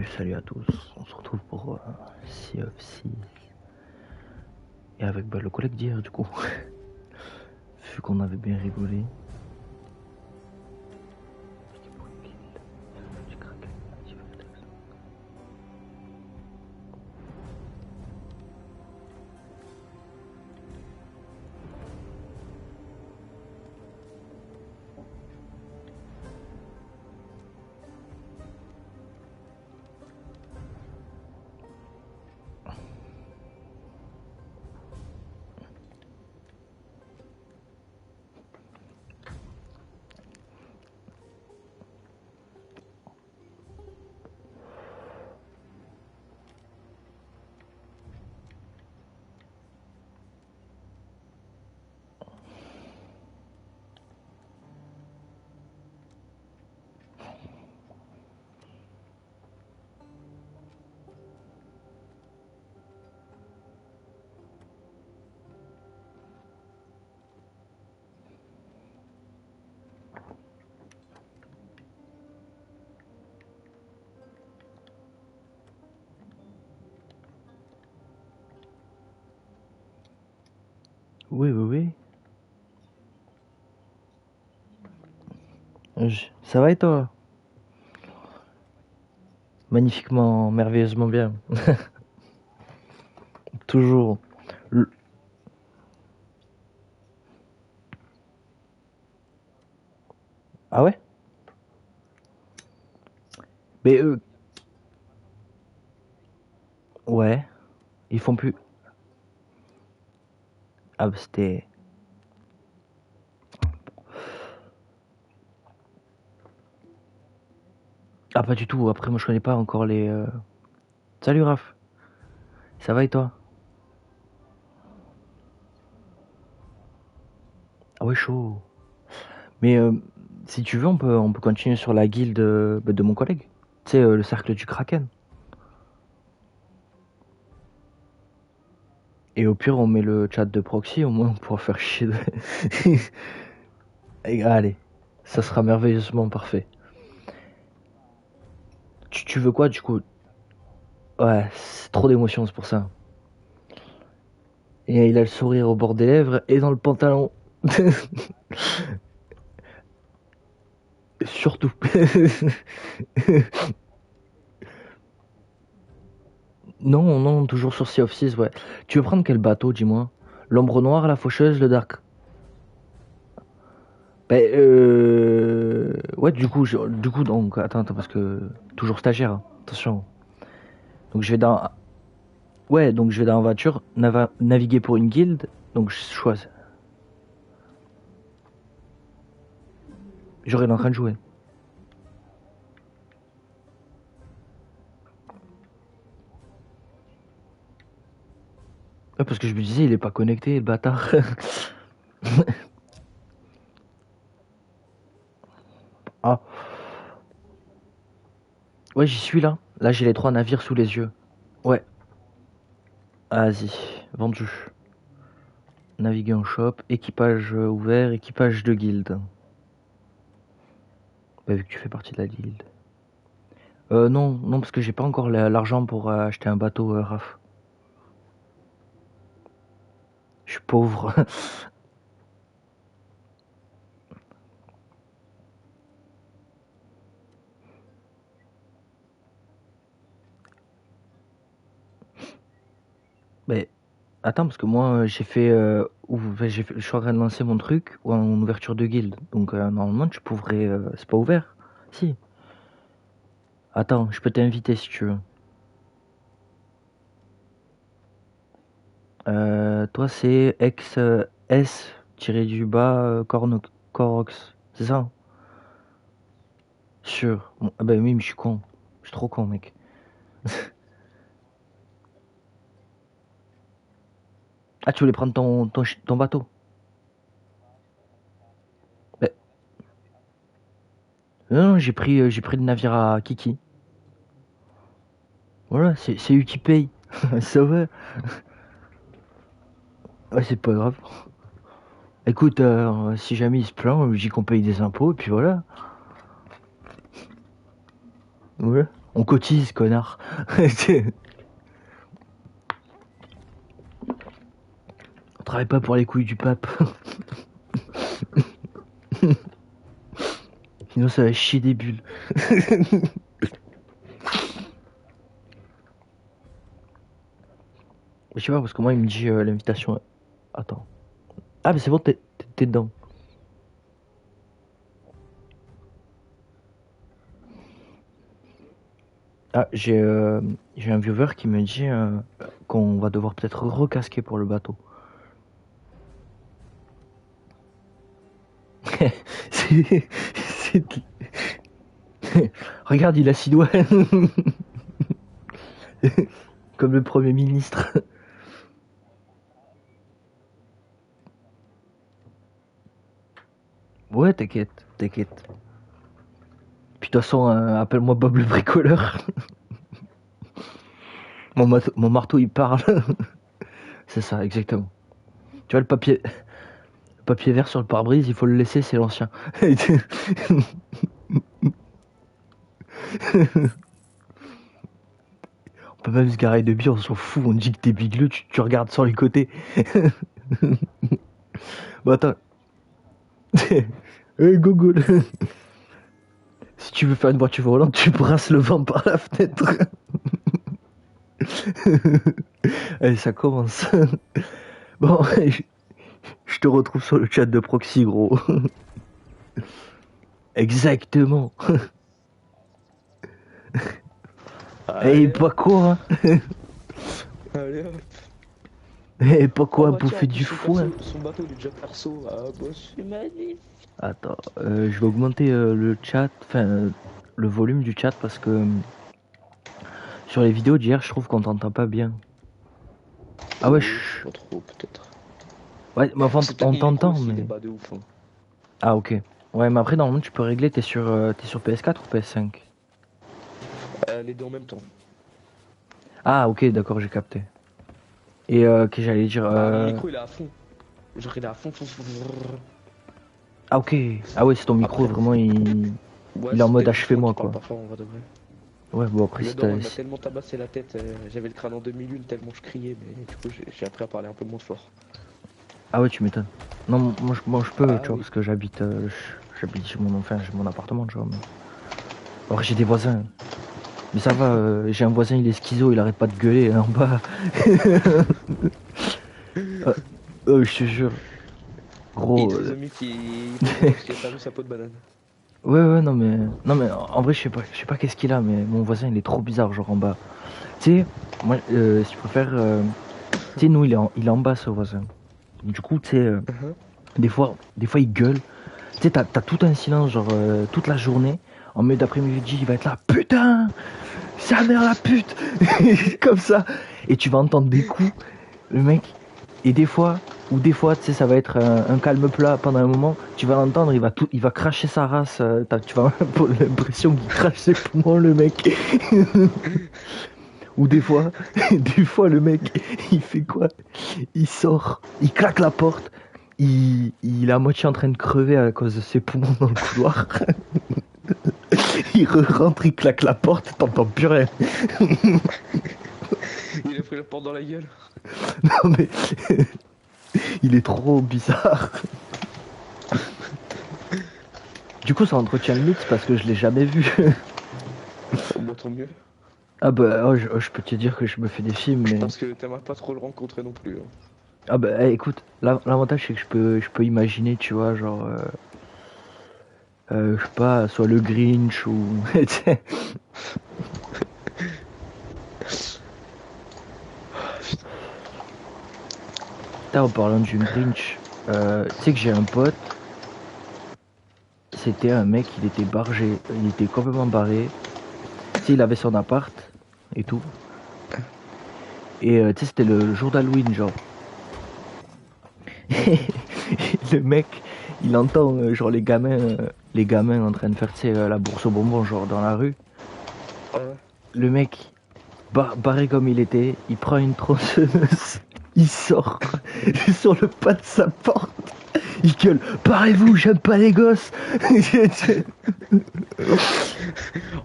Salut à tous, on se retrouve pour Sea of Thieves et avec le collègue d'hier du coup, vu qu'on avait bien rigolé. Oui, oui, oui. Ça va et toi? Magnifiquement, merveilleusement bien. Toujours. Le- Ah ouais? Mais ouais, ils font plus. Ah bah c'était. Ah pas du tout, après moi je connais pas encore les... Salut Raph, ça va et toi? Ah ouais, chaud. Mais si tu veux, on peut continuer sur la guilde de mon collègue. Tu sais, le cercle du Kraken. Et au pire, on met le chat de proxy, au moins on pourra faire chier. Et allez, ça sera merveilleusement parfait. Tu veux quoi du coup? Ouais, c'est trop d'émotions, c'est pour ça. Et il a le sourire au bord des lèvres et dans le pantalon. Surtout. Non, non, toujours sur Sea of Thieves, ouais. Tu veux prendre quel bateau, dis-moi? L'ombre noire, la faucheuse, le dark? Ben, ouais, du coup, donc, attends, parce que toujours stagiaire, hein, attention. Donc je vais dans, ouais, donc je vais dans la voiture, naviguer pour une guilde, donc je choisis. J'aurais en train de jouer. Ouais, parce que je me disais, il est pas connecté, le bâtard. Ah, ouais, j'y suis là. Là, j'ai les 3 navires sous les yeux. Ouais, vas-y, vendu. Naviguer en shop, équipage ouvert, équipage de guilde. Bah, vu que tu fais partie de la guilde. Non, non, parce que j'ai pas encore l'argent pour acheter un bateau, Raph. Je suis pauvre. Mais attends, parce que moi, j'ai fait, enfin, je suis en train de lancer mon truc en ouverture de guilde. Donc, normalement, tu pourrais. C'est pas ouvert? Si. Attends, je peux t'inviter si tu veux. Toi, c'est ex S tiré du bas Corox. C'est ça? Sûr. Bon, ah bah oui, mais je suis con. Je suis trop con, mec. Ah, tu voulais prendre ton bateau? Bah, non, non, j'ai pris le navire à Kiki. Voilà, c'est lui qui paye. Ça va. Ouais, c'est pas grave. Écoute, si jamais il se plaint, je dis qu'on paye des impôts, et puis voilà. Voilà. On cotise, connard. On travaille pas pour les couilles du pape. Sinon ça va chier des bulles. Je sais pas, parce que moi il me dit l'invitation. Attends. Ah, mais c'est bon, t'es dedans. Ah, j'ai un viewer qui me dit qu'on va devoir peut-être recasquer pour le bateau. c'est... c'est- Regarde, il a 6 doigts. Comme le Premier ministre. Ouais, t'inquiète, t'inquiète. Puis de toute façon, appelle-moi Bob le bricoleur. Mon marteau, il parle. C'est ça, exactement. Tu vois le papier vert sur le pare-brise, il faut le laisser, c'est l'ancien. On peut même se garer de bière, on s'en fout, on dit que t'es bigleux, tu regardes sur les côtés. Bon, attends. Hey, Gogol. Si tu veux faire une voiture volante, tu brasses le vent par la fenêtre. Allez, ça commence. Bon, je te retrouve sur le chat de Proxy, gros. Exactement. Et pas quoi, hein. Allez hop. Et pas quoi, Oh, bah, bouffer tiens, du foin. son bateau il est déjà perso. Ah bah c'est magnifique. Attends, je vais augmenter le chat, enfin le volume du chat parce que sur les vidéos d'hier, je trouve qu'on t'entend pas bien. Ah ouais, Pas trop peut-être. ouais, mais enfin, on t'entend, mais... mais. Pas de ouf, hein. Ah ok. Ouais, mais après normalement tu peux régler. T'es sur PS4 ou PS5? Les deux en même temps. Ah ok, d'accord, j'ai capté. Et que j'allais dire. Mon micro il est à fond. Genre il est à fond. Ah ok. Ah ouais, c'est ton micro Après, vraiment il est en mode achevez-moi quoi. Parfois, on va de vrai. Ouais, bon après Le si Dor, t'as. il m'a tellement tabassé la tête, j'avais le crâne en 2001 tellement je criais, mais du coup j'ai appris à parler un peu moins fort. Ah ouais, tu m'étonnes. Non, moi je peux, Ah tu vois, oui. parce que j'habite chez mon appartement, tu vois. Mais... Alors j'ai des voisins. Mais ça va, j'ai un voisin, il est schizo, il arrête pas de gueuler en bas. Je te jure. Gros. Trisomique qui parce qu'il a perdu sa peau de banane. Ouais, non mais en vrai, je sais pas qu'est-ce qu'il a, mais mon voisin, il est trop bizarre, genre en bas. Tu sais, moi, si tu préfères, tu sais, nous, il est en bas, ce voisin. Du coup, tu sais, des fois, il gueule. Tu sais, t'as tout un silence, genre, toute la journée. En milieu d'après-midi, il va être là, putain, sa mère la pute, comme ça. Et tu vas entendre des coups, le mec. Et des fois, tu sais, ça va être un calme plat pendant un moment. Tu vas l'entendre, il va cracher sa race. Tu vas avoir l'impression qu'il crache ses poumons, le mec. Ou des fois, le mec, il fait quoi? Il sort, il claque la porte. Il est à moitié en train de crever à cause de ses poumons dans le couloir. Il rentre, il claque la porte, t'entends plus rien. Il a pris la porte dans la gueule. Non mais il est trop bizarre. Du coup ça entretient le mythe parce que je l'ai jamais vu. Bon, tant mieux. Ah bah oh, je peux te dire que je me fais des films mais... Parce que t'aimerais pas trop le rencontrer non plus. Hein. Ah bah écoute, l'avantage c'est que je peux imaginer, tu vois, genre... je sais pas, soit le Grinch ou... Putain, en parlant du Grinch, tu sais que j'ai un pote, c'était un mec, il était bargé, il était complètement barré. Tu sais, il avait son appart et tout. Et tu sais, c'était le jour d'Halloween, genre. Le mec, il entend genre les gamins en train de faire, tu sais, la bourse aux bonbons, genre dans la rue. Le mec, barré comme il était, il prend une tronçonneuse, il sort sur le pas de sa porte. Il gueule, barrez-vous, j'aime pas les gosses.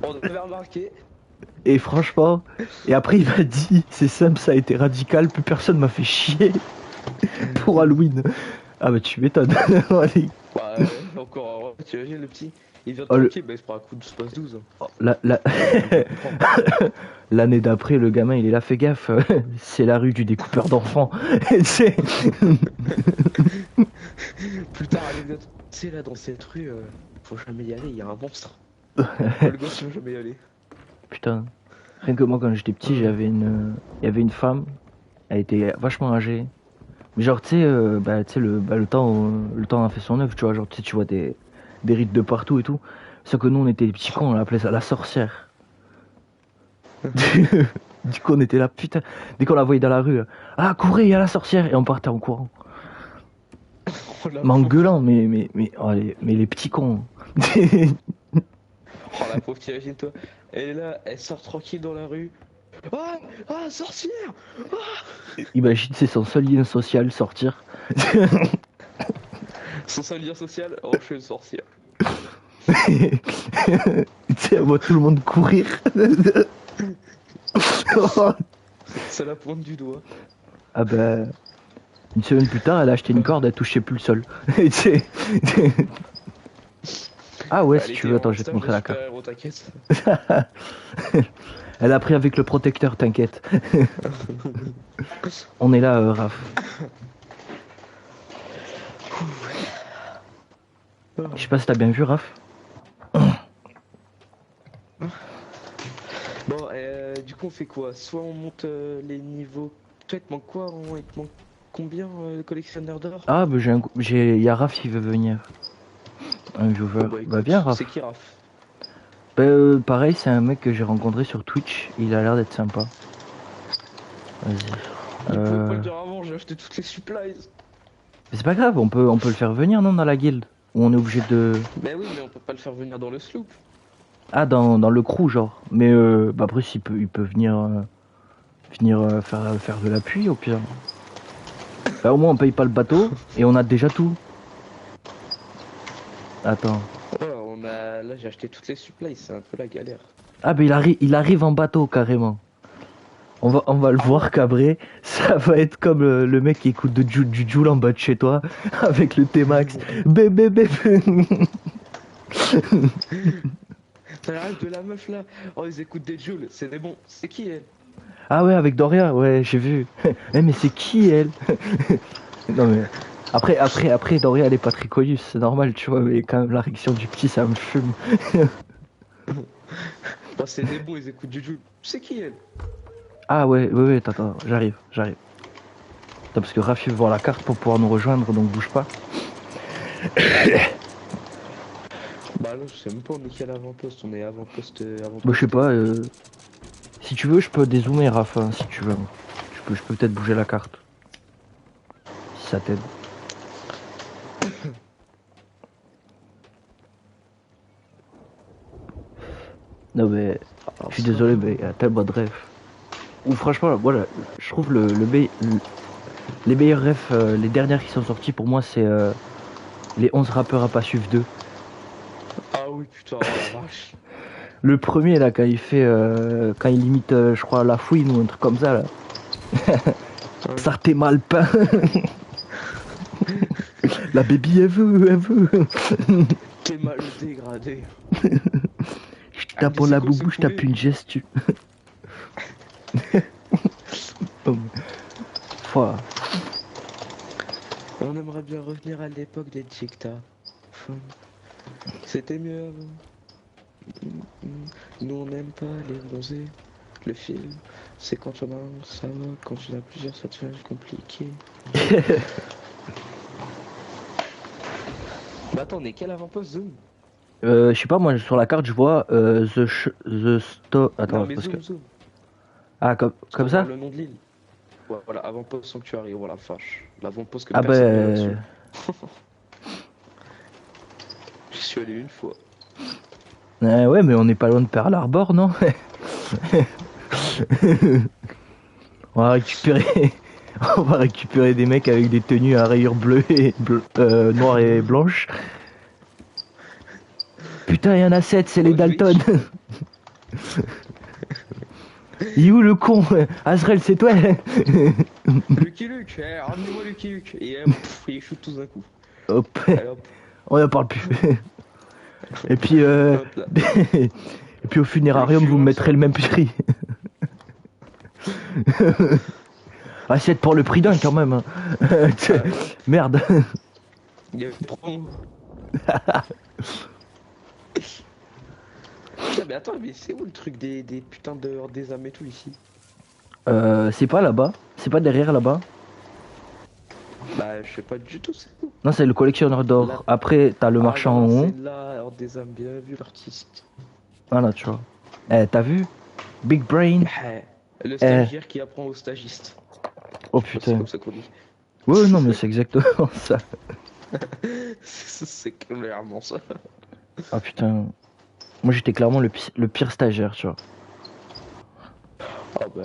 On devait remarquer, Et franchement, et après il m'a dit, c'est simple, ça a été radical, plus personne m'a fait chier pour Halloween. Ah bah tu m'étonnes. Allez. Bah, encore, ouais, tu imagines le petit, il vient Oh, tranquille, bah il se prend un coup de space 12. oh, Je peux comprendre. l'année d'après, le gamin il est là, fais gaffe, c'est la rue du découpeur d'enfants. C'est- Plus tard, anecdote. Tu sais, là, dans cette rue, faut jamais y aller, il y a un monstre. Le gosse, il veut jamais y aller. Putain, rien que moi quand j'étais petit, il y avait une femme, elle était vachement âgée. Mais genre tu sais, tu sais le temps a fait son œuvre, tu vois, genre tu sais, tu vois des rites de partout et tout. Sauf que nous on était des petits cons, on appelait ça la sorcière. Du coup on était là, putain, dès qu'on la voyait dans la rue, ah courez, il y a la sorcière, et on partait en courant. Oh la Mais en pauvre, gueulant, oh, mais les petits cons. oh, la pauvre, t'imagines-toi. Elle est là, elle sort tranquille dans la rue. Ah, ah, sorcière! Imagine, c'est son seul lien social, sortir. Son seul lien social, oh, je suis une sorcière. Tu sais, on voit tout le monde courir. C'est la pointe du doigt. Ah bah, une semaine plus tard, elle a acheté une corde, elle touchait plus le sol. Tu sais. Ah ouais, si Elle tu était veux, attends, en je vais te stage montrer de la carte. super-héros, t'inquiète. Elle a pris avec le protecteur, t'inquiète. On est là, Raph. Je sais pas si t'as bien vu, Raph. Bon, du coup, on fait quoi? Soit on monte les niveaux. Toi, il te manque quoi? Il te manque combien le collectionneur d'or? Ah bah y a Raph qui veut venir. Un viewer. Bon, bah Bah écoute, viens, c'est Raph. qui Raph? Bah pareil, c'est un mec que j'ai rencontré sur Twitch. Il a l'air d'être sympa. Vas-y. Il pouvait pas le dire avant, j'ai acheté toutes les supplies. Mais c'est pas grave, on peut le faire venir, non, dans la guilde. Ou on est obligé de... Mais oui, mais on peut pas le faire venir dans le sloop. Ah, dans le crew, genre. Mais bah après, il peut venir, faire de l'appui, au pire. Bah au moins, on paye pas le bateau, et on a déjà tout. Attends. Voilà, là j'ai acheté toutes les supplies, c'est un peu la galère. Ah, bah il arrive en bateau, carrément. On va le voir cabrer. Ça va être comme le mec qui écoute du Joule en bas de chez toi, avec le T-Max. Bébé, bébé. T'as la rêve de la meuf là. Oh, ils écoutent des Jules, c'est des bons. C'est qui elle? Ah ouais, avec Doria, ouais, j'ai vu. Eh, mais c'est qui elle? Non mais après Doria elle est pas très connue, c'est normal, tu vois, mais quand même la réaction du petit ça me fume. Oh, c'est des bons, ils écoutent du Jules. C'est qui elle? Ah ouais, attends, j'arrive. Attends, parce que Rafi veut voir la carte pour pouvoir nous rejoindre, donc bouge pas. Bah là, je sais même pas on est quel avant-poste, on est avant-poste. Bah je sais pas, si tu veux je peux dézoomer Rafa, hein, si tu veux. Je peux peut-être bouger la carte. Si ça t'aide. Non mais, je suis désolé, mais il y a tellement de rêves. Ou franchement, voilà, je trouve les meilleurs rêves, les dernières qui sont sorties pour moi, c'est les 11 rappeurs à pas suivre 2. Ah oui, putain, oh la vache. Le premier, là, quand il imite, je crois, la fouine ou un truc comme ça, là. Ça t'est mal peint. La baby, elle veut. T'es mal dégradé. Je tape en la boubou, je tape une gestu. Foi. On aimerait bien revenir à l'époque des dictats. C'était mieux avant. Nous on n'aime pas les bronzés. Le film, c'est quand on a un, ça va, quand il y en a plusieurs, ça devient compliqué. Bah attends, on est quel avant-poste Zoom? Je sais pas, moi sur la carte je vois the stop. Attends, Non mais parce Zoom, que. Zoom. Ah, comme ça? Le nom de l'île. Ouais, voilà, avant-poste sanctuaire, voilà, vache. L'avant-poste que Ah personne n'a bah. reçu. J'y suis allé une fois. Ouais, mais on n'est pas loin de Pearl Harbor, non? On va récupérer. On va récupérer des mecs avec des tenues à rayures bleues et noires et blanches. Putain, il y en a 7, c'est les Dalton. Il est où le con? Azrael, c'est toi? Lucky Luke, ramenez-moi Lucky Luke. Et il shoot tous d'un coup. Hop, Allez hop, on n'en parle plus. Et puis, hop là. et puis au Le funérarium, vous me suivant mettrez sera le même Lucky. prix. Assiette pour le prix d'un quand même, hein. Ah ouais, Merde. il y a trop. Putain, mais attends, mais c'est où le truc des putains de des âmes et tout ici? C'est pas là-bas. C'est pas derrière là-bas. Bah, je sais pas du tout, c'est où? Non, c'est le collectionneur Là. d'or. Après, t'as le Ah marchand voilà, en c'est haut. là, Horde des âmes, bien vu l'artiste. Voilà, tu vois. Eh, t'as vu? Big Brain. Ouais, le Eh. stagiaire qui apprend au stagiste. Oh Je sais pas si c'est putain. comme ça qu'on dit. Ouais, non, mais c'est exactement ça. C'est clairement ça. Ah putain. Moi, j'étais clairement le pire stagiaire, tu vois. Ah bah.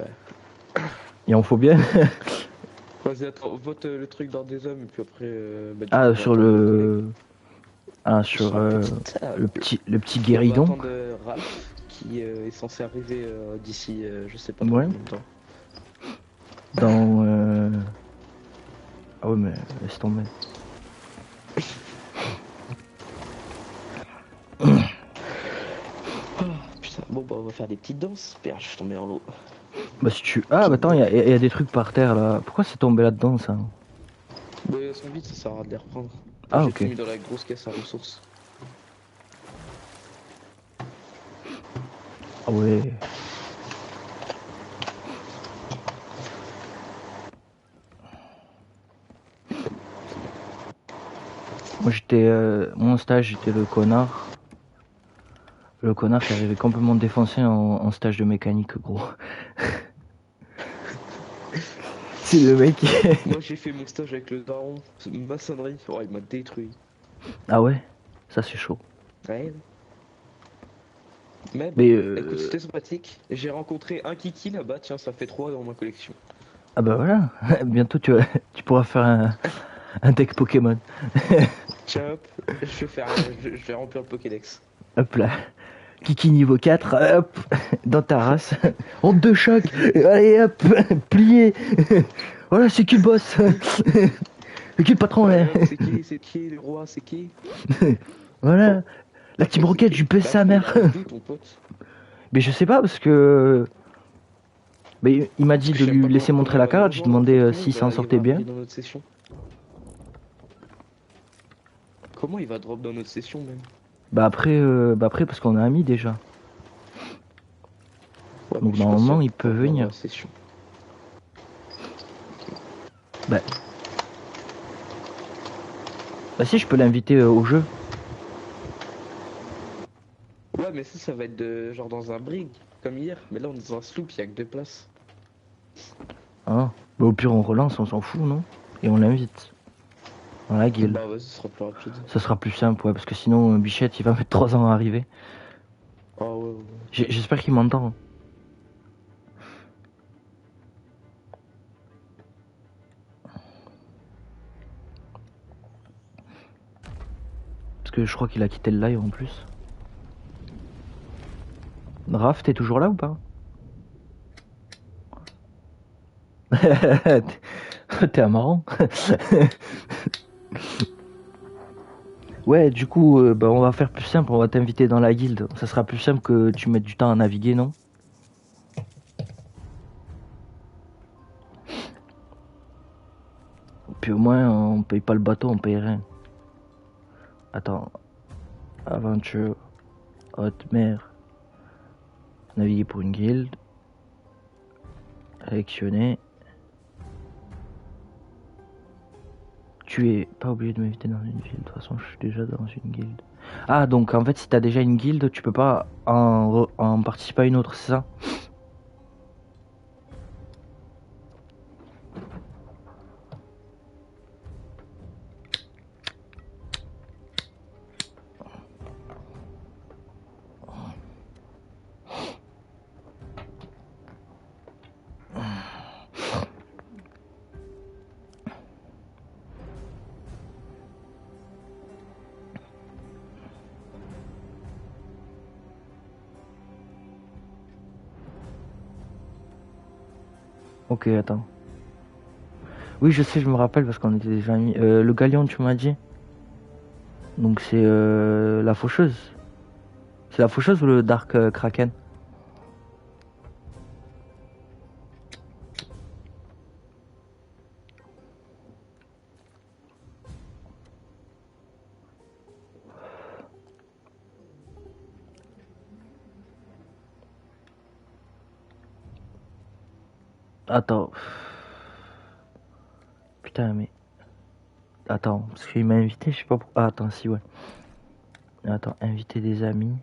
Et on faut bien. Vas-y, attends, vote le truc dans des hommes et puis après, bah, du coup, Ah, on va sur attendre nos collègues. le. Ah, Sur sur la petite table. le petit Et on va guéridon. attendre Ralph qui est censé arriver d'ici je sais pas dans Ouais. combien de temps. Dans. Ah ouais, mais laisse tomber. Putain, bon bah on va faire des petites danses. Père, je suis tombé en l'eau. Bah, si tu. Ah, bah attends, y a des trucs par terre là. Pourquoi c'est tombé là-dedans ça? Mais elles sont vite, ça sert à de les reprendre. Ah, J'ai ok. tout mis dans la grosse caisse à ressources. Ah ouais. Moi, j'étais. Mon stage, j'étais le connard. Le connard qui arrivait complètement défoncé en stage de mécanique, gros. C'est le mec qui. Moi j'ai fait mon stage avec le daron, maçonnerie. Oh, il m'a détruit. Ah ouais? Ça, c'est chaud. Ouais. Mais bon, Mais écoute, c'était sympathique. J'ai rencontré un kiki là-bas, tiens, ça fait 3 dans ma collection. ah bah voilà, bientôt tu pourras faire un deck Pokémon. Tiens, hop, je vais remplir le Pokédex. Hop là, Kiki niveau 4, hop, dans ta race. Honte de choc, allez hop, plié. Voilà, c'est qui le boss? C'est qui le patron là? Alors, c'est qui le roi, c'est qui? Voilà, la Team Après, c'est Rocket, qui? je pèse Bah, sa faut, il mère. arrive d'où ton pote? Mais je sais pas parce que. Mais il m'a Parce dit que de je sais même lui pas laisser comment montrer il la va nous carte, j'ai rejoindre en fait. demandé Comment s'il s'en il va sortait arriver bien. dans notre session? Comment il va drop dans notre session même? Bah après parce qu'on est amis déjà. Ouais, mais Donc je suis pas sûr normalement il qu'il peut va venir dans la venir. session. Bah, bah si je peux l'inviter au jeu. Ouais, mais ça va être genre dans un brig, comme hier. Mais là, on est dans un sloop, il y a que 2 places. Hein. Bah au pire on relance, on s'en fout, non? Et on l'invite dans la guilde. Bah, ouais, ce sera plus rapide. Ça sera plus simple, ouais, parce que sinon Bichette il va mettre 3 ans à arriver. Ah ouais, ouais. J'espère qu'il m'entend. Parce que je crois qu'il a quitté le live en plus. Raph, t'es toujours là ou pas? T'es un marrant. Ouais, du coup, bah, on va faire plus simple, on va t'inviter dans la guilde. Ça sera plus simple que tu mettes du temps à naviguer, non? Puis au moins, on paye pas le bateau, on paye rien. Attends, aventure, haute mer, naviguer pour une guilde, sélectionner. Tu es pas obligé de m'inviter dans une ville, de toute façon je suis déjà dans une guilde. Ah, donc en fait, si t'as déjà une guilde, tu peux pas en participer à une autre, c'est ça? Ok, attends. Oui, je sais, je me rappelle parce qu'on était déjà amis. Le Galion, tu m'as dit. Donc c'est la faucheuse. C'est la faucheuse ou le Dark Kraken? Attends. Putain, mais. Attends, parce qu'il m'a invité, je sais pas pourquoi. Ah, attends, si, ouais. Attends, inviter des amis.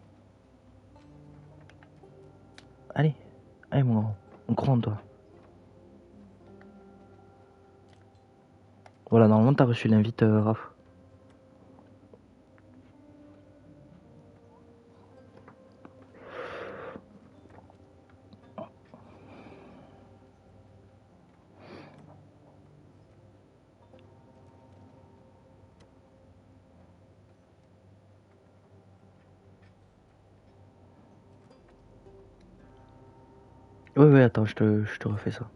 Allez, allez, mon grand. On croit en toi. Voilà, normalement, t'as reçu l'invite, Raph. Ouais, ouais, attends, je te refais ça.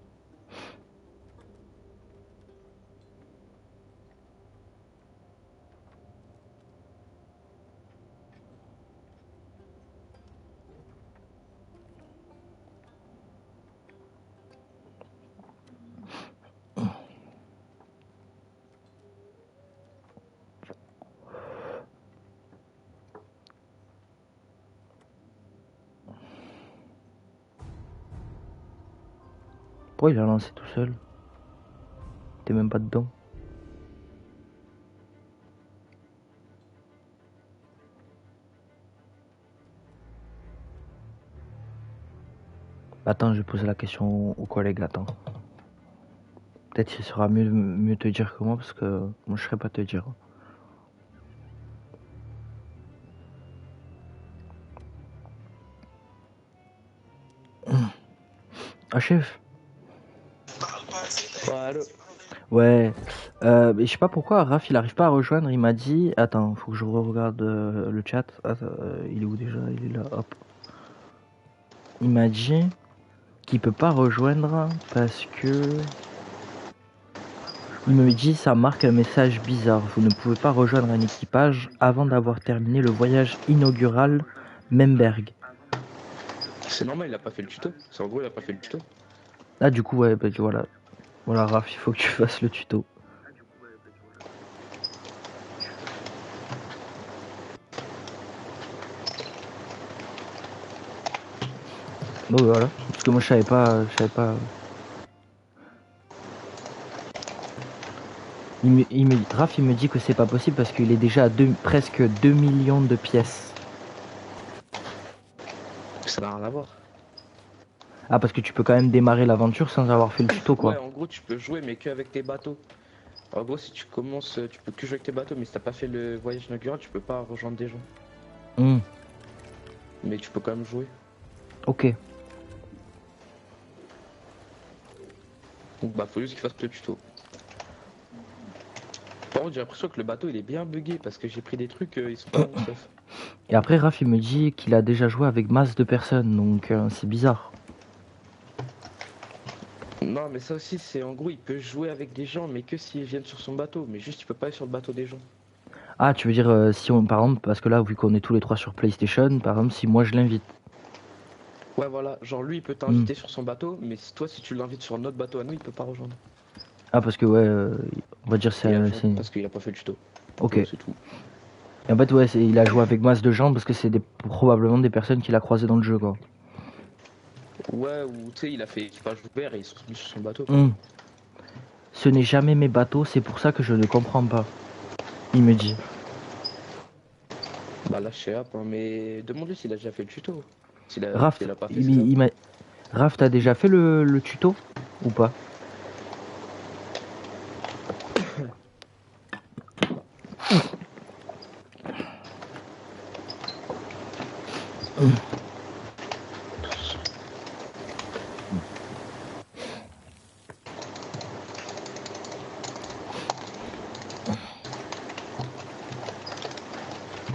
Pourquoi il a lancé tout seul? T'es même pas dedans. Attends, je vais poser la question aux collègues, attends. Peut-être qu'il sera mieux te dire que moi, parce que moi je serais pas te dire. Ah, chef? Ouais, allô. Ouais. Mais je sais pas pourquoi Raph il arrive pas à rejoindre. Il m'a dit. Attends, faut que je regarde le chat. Attends, il est où déjà? Il est là, hop. Il m'a dit qu'il peut pas rejoindre parce que. Il me dit ça marque un message bizarre. Vous ne pouvez pas rejoindre un équipage avant d'avoir terminé le voyage inaugural Memberg. C'est normal, il a pas fait le tuto. C'est en gros, il a pas fait le tuto. Ah, du coup, ouais, bah voilà. Voilà, Raph, il faut que tu fasses le tuto. Bon, voilà. Parce que moi, je savais pas. Raph, il me dit que c'est pas possible parce qu'il est déjà à presque 2 millions de pièces. Ça n'a rien à voir. Ah, parce que tu peux quand même démarrer l'aventure sans avoir fait le tuto, Ouais, quoi. en gros, tu peux jouer, mais qu'avec tes bateaux. En gros, si tu commences, tu peux que jouer avec tes bateaux, mais si t'as pas fait le voyage inaugural, tu peux pas rejoindre des gens. Mais tu peux quand même jouer. Ok. Donc bah, faut juste qu'il fasse le tuto. Par contre, j'ai l'impression que le bateau il est bien buggé parce que j'ai pris des trucs, ils sont pas bons sauf. Et après, Raph, il me dit qu'il a déjà joué avec masse de personnes, donc c'est bizarre. Non, mais ça aussi, c'est en gros, il peut jouer avec des gens, mais que s'ils viennent sur son bateau. Mais juste, il peut pas aller sur le bateau des gens. Ah, tu veux dire, si on, par exemple, parce que là, vu qu'on est tous les trois sur PlayStation, par exemple, si moi je l'invite. Ouais, voilà, genre lui, il peut t'inviter sur son bateau, mais toi, si tu l'invites sur notre bateau à nous, il peut pas rejoindre. Ah, parce que, ouais, on va dire c'est. Parce qu'il a pas fait le tuto. Ok. Ouais, c'est tout. Et en fait, ouais, il a joué avec masse de gens parce que c'est probablement des personnes qu'il a croisées dans le jeu, quoi. Ouais, ou tu sais, il a fait équipage ouvert et ils sont venus sur son bateau. Ce n'est jamais mes bateaux, c'est pour ça que je ne comprends pas. Il me dit. Bah là, je sais pas, mais demande-lui s'il a déjà fait le tuto. S'il a, Raph, s'il a pas fait, c'est ça. Raph, t'as déjà fait le tuto ou pas?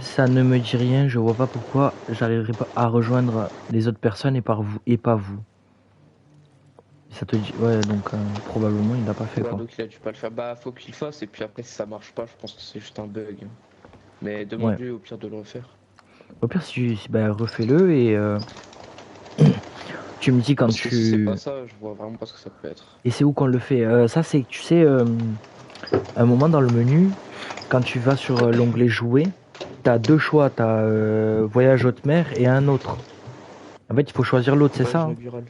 Ça ne me dit rien, je vois pas pourquoi j'arriverai pas à rejoindre les autres personnes et pas vous. Ça te dit, ouais, donc probablement il l'a pas fait Ouais, quoi. donc il a dû pas le faire. Bah, faut qu'il le fasse, et puis après, si ça marche pas, je pense que c'est juste un bug. Mais Ouais. demande-lui au pire de le refaire. Au pire, bah, refais-le et tu me dis quand Parce que si c'est pas tu. ça, je vois vraiment pas ce que ça peut être. Et c'est où qu'on le fait? Ça, c'est, tu sais, un moment dans le menu, quand tu vas sur l'onglet jouer, t'as deux choix. T'as voyage haute mer et un autre. En fait, il faut choisir l'autre, c'est ça? Voyage Hein. inaugural.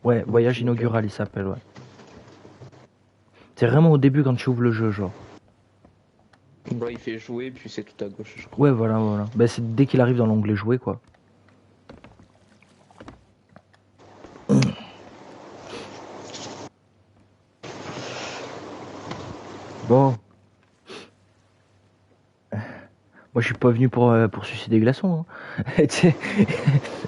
Ouais, Voyage voyage inaugural. inaugural, il s'appelle, ouais. C'est vraiment au début quand tu ouvres le jeu, genre. Ouais, il fait jouer, puis c'est tout à gauche, je crois. Ouais, voilà, voilà. Bah, c'est dès qu'il arrive dans l'onglet jouer, quoi. Bon, moi je suis pas venu pour sucer des glaçons. Hein. Tu sais,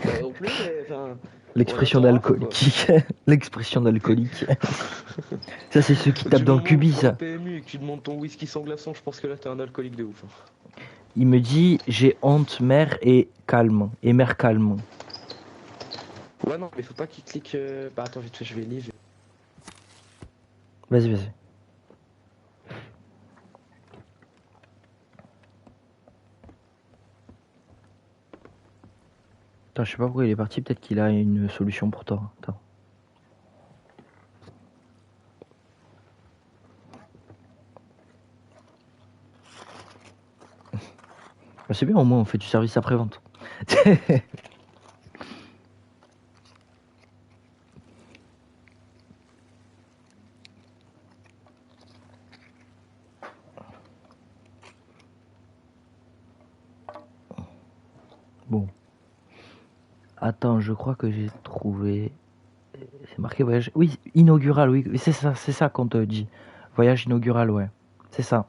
Bah, non plus, mais enfin. On l'expression attend Rafa, quoi. d'alcoolique. L'expression d'alcoolique. Ça, c'est ceux qui tapent Du dans le moment où tu cubi, prends un ça. PMU et que tu demandes ton whisky sans glaçon, je pense que là t'es un alcoolique de ouf. Hein. Il me dit j'ai honte, mère, et calme. Et mère calme. Ouais, non, mais faut pas qu'il clique. Bah, attends, vite fait, je vais lire. Vas-y, vas-y. Attends, je sais pas pourquoi il est parti. Peut-être qu'il a une solution pour toi. Attends. Bah, c'est bien, au moins on fait du service après-vente. Bon. Attends, je crois que j'ai trouvé. C'est marqué voyage. Oui, inaugural, oui. C'est ça qu'on te dit. Voyage inaugural, ouais. C'est ça.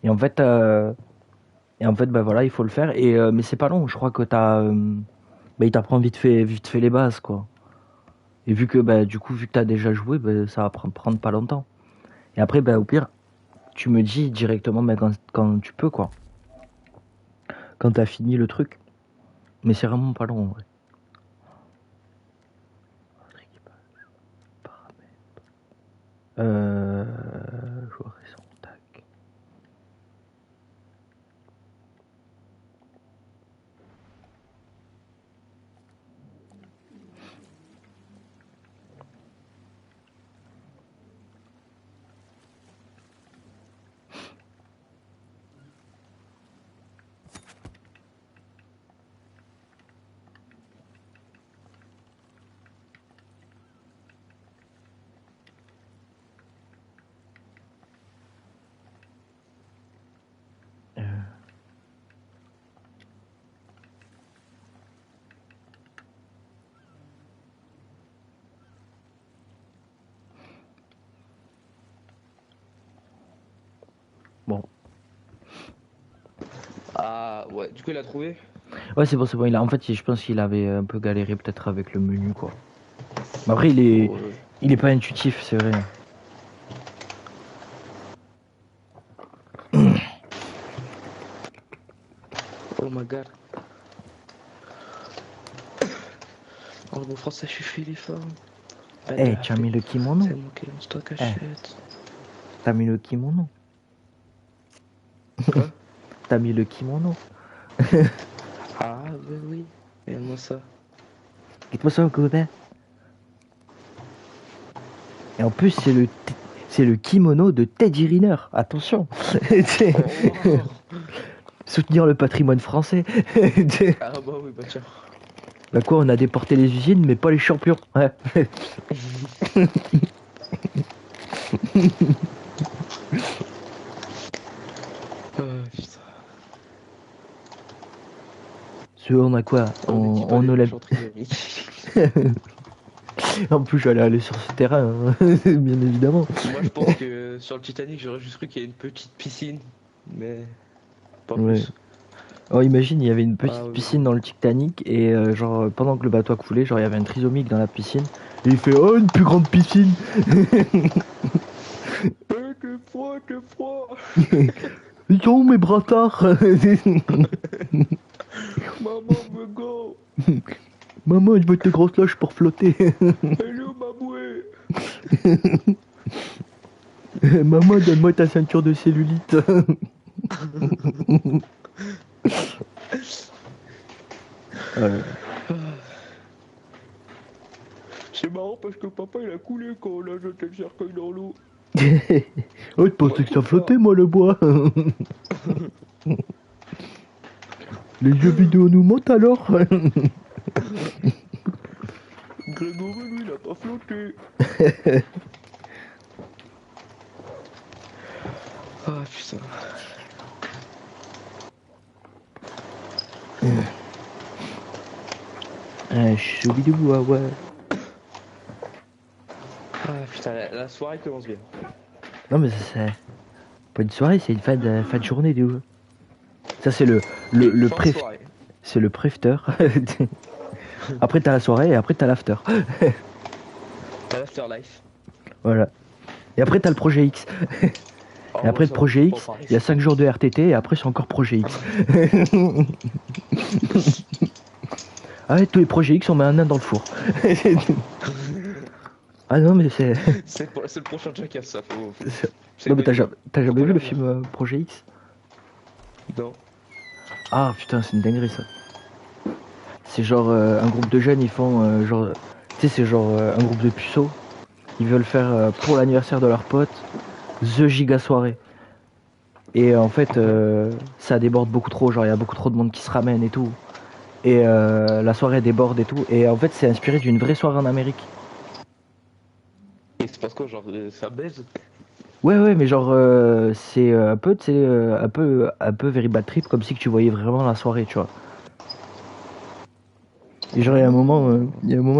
Et en fait, bah voilà, il faut le faire. Et mais c'est pas long. Je crois que bah, il t'apprend vite fait les bases, quoi. Et vu que, bah, du coup, vu que t'as déjà joué, bah, ça va prendre pas longtemps. Et après, bah, au pire, tu me dis directement, bah, quand tu peux, quoi. Quand t'as fini le truc. Mais c'est vraiment pas long, en vrai. Euh, joueur récent, tac. Bon. Ah, ouais, du coup, il a trouvé. Ouais, c'est bon. En fait, je pense qu'il avait un peu galéré peut-être avec le menu, quoi. Mais après, Ouais. il est pas intuitif, c'est vrai. Oh my god. En bon français, je suis filiforme. Eh, tu as mis le kimono? C'est moi qui lance ta Eh, cachette. t'as mis le kimono? Quoi? T'as mis le kimono? Ah, ben oui. Regarde-moi ça. Quitte-moi ça au côté. Et en plus, c'est le kimono de Teddy Riner. Attention. Oh. Soutenir le patrimoine français. Ah bah oui, bah tiens. Bah quoi, on a déporté les usines, mais pas les champions. Ouais. Putain. On a quoi? On dit pas On les Olymp... méchants trisomiques. En plus, j'allais aller sur ce terrain, hein. Bien évidemment. Moi, je pense que sur le Titanic, j'aurais juste cru qu'il y a une petite piscine. Mais pas Ouais. plus. Oh, imagine, il y avait une petite Ah oui, piscine dans le Titanic et genre pendant que le bateau a coulé, genre il y avait un trisomique dans la piscine et il fait oh une plus grande piscine. que froid, que froid. Ils sont où mes bratards? Maman me go. Maman, je veux tes grosses loches pour flotter. Hello, ma bouée. Maman, donne-moi ta ceinture de cellulite. C'est marrant parce que papa il a coulé quand on a jeté le cercueil dans l'eau. Oh, tu pensais que ça flottait, moi, le bois. Les jeux vidéo nous mentent alors. Grégory, lui, il a pas flotté. Ah putain. Jeux vidéo, ouais. Ah putain, la soirée commence bien. Non, mais c'est pas une soirée, c'est une fin de journée, du coup. Ça, c'est le Fin de soirée. c'est le préfter. Après, t'as la soirée et après, t'as l'after. T'as l'afterlife. Voilà. Et après, t'as le projet X. Oh, Et après, le ça, projet pas X, pareil, il y a ça. 5 jours de RTT et après, c'est encore projet X. Ah ouais, tous les projets X, on met un nain dans le four. Ah non, mais c'est. C'est le prochain Jackass, ça. Non, mais t'as Faut jamais pas vu le l'avenir. film Projet X? Non. Ah putain, c'est une dinguerie ça. C'est genre un groupe de jeunes, ils font genre. Tu sais, c'est genre un groupe de puceaux. Ils veulent faire pour l'anniversaire de leur pote The Giga Soirée. Et en fait, ça déborde beaucoup trop. Genre, il y a beaucoup trop de monde qui se ramène et tout. Et la soirée déborde et tout. Et en fait, c'est inspiré d'une vraie soirée en Amérique. Et c'est parce que genre ça baise. Ouais, mais genre, c'est un peu, tu sais, un peu Very Bad Trip, comme si que tu voyais vraiment la soirée, tu vois. Et genre, il y a un moment,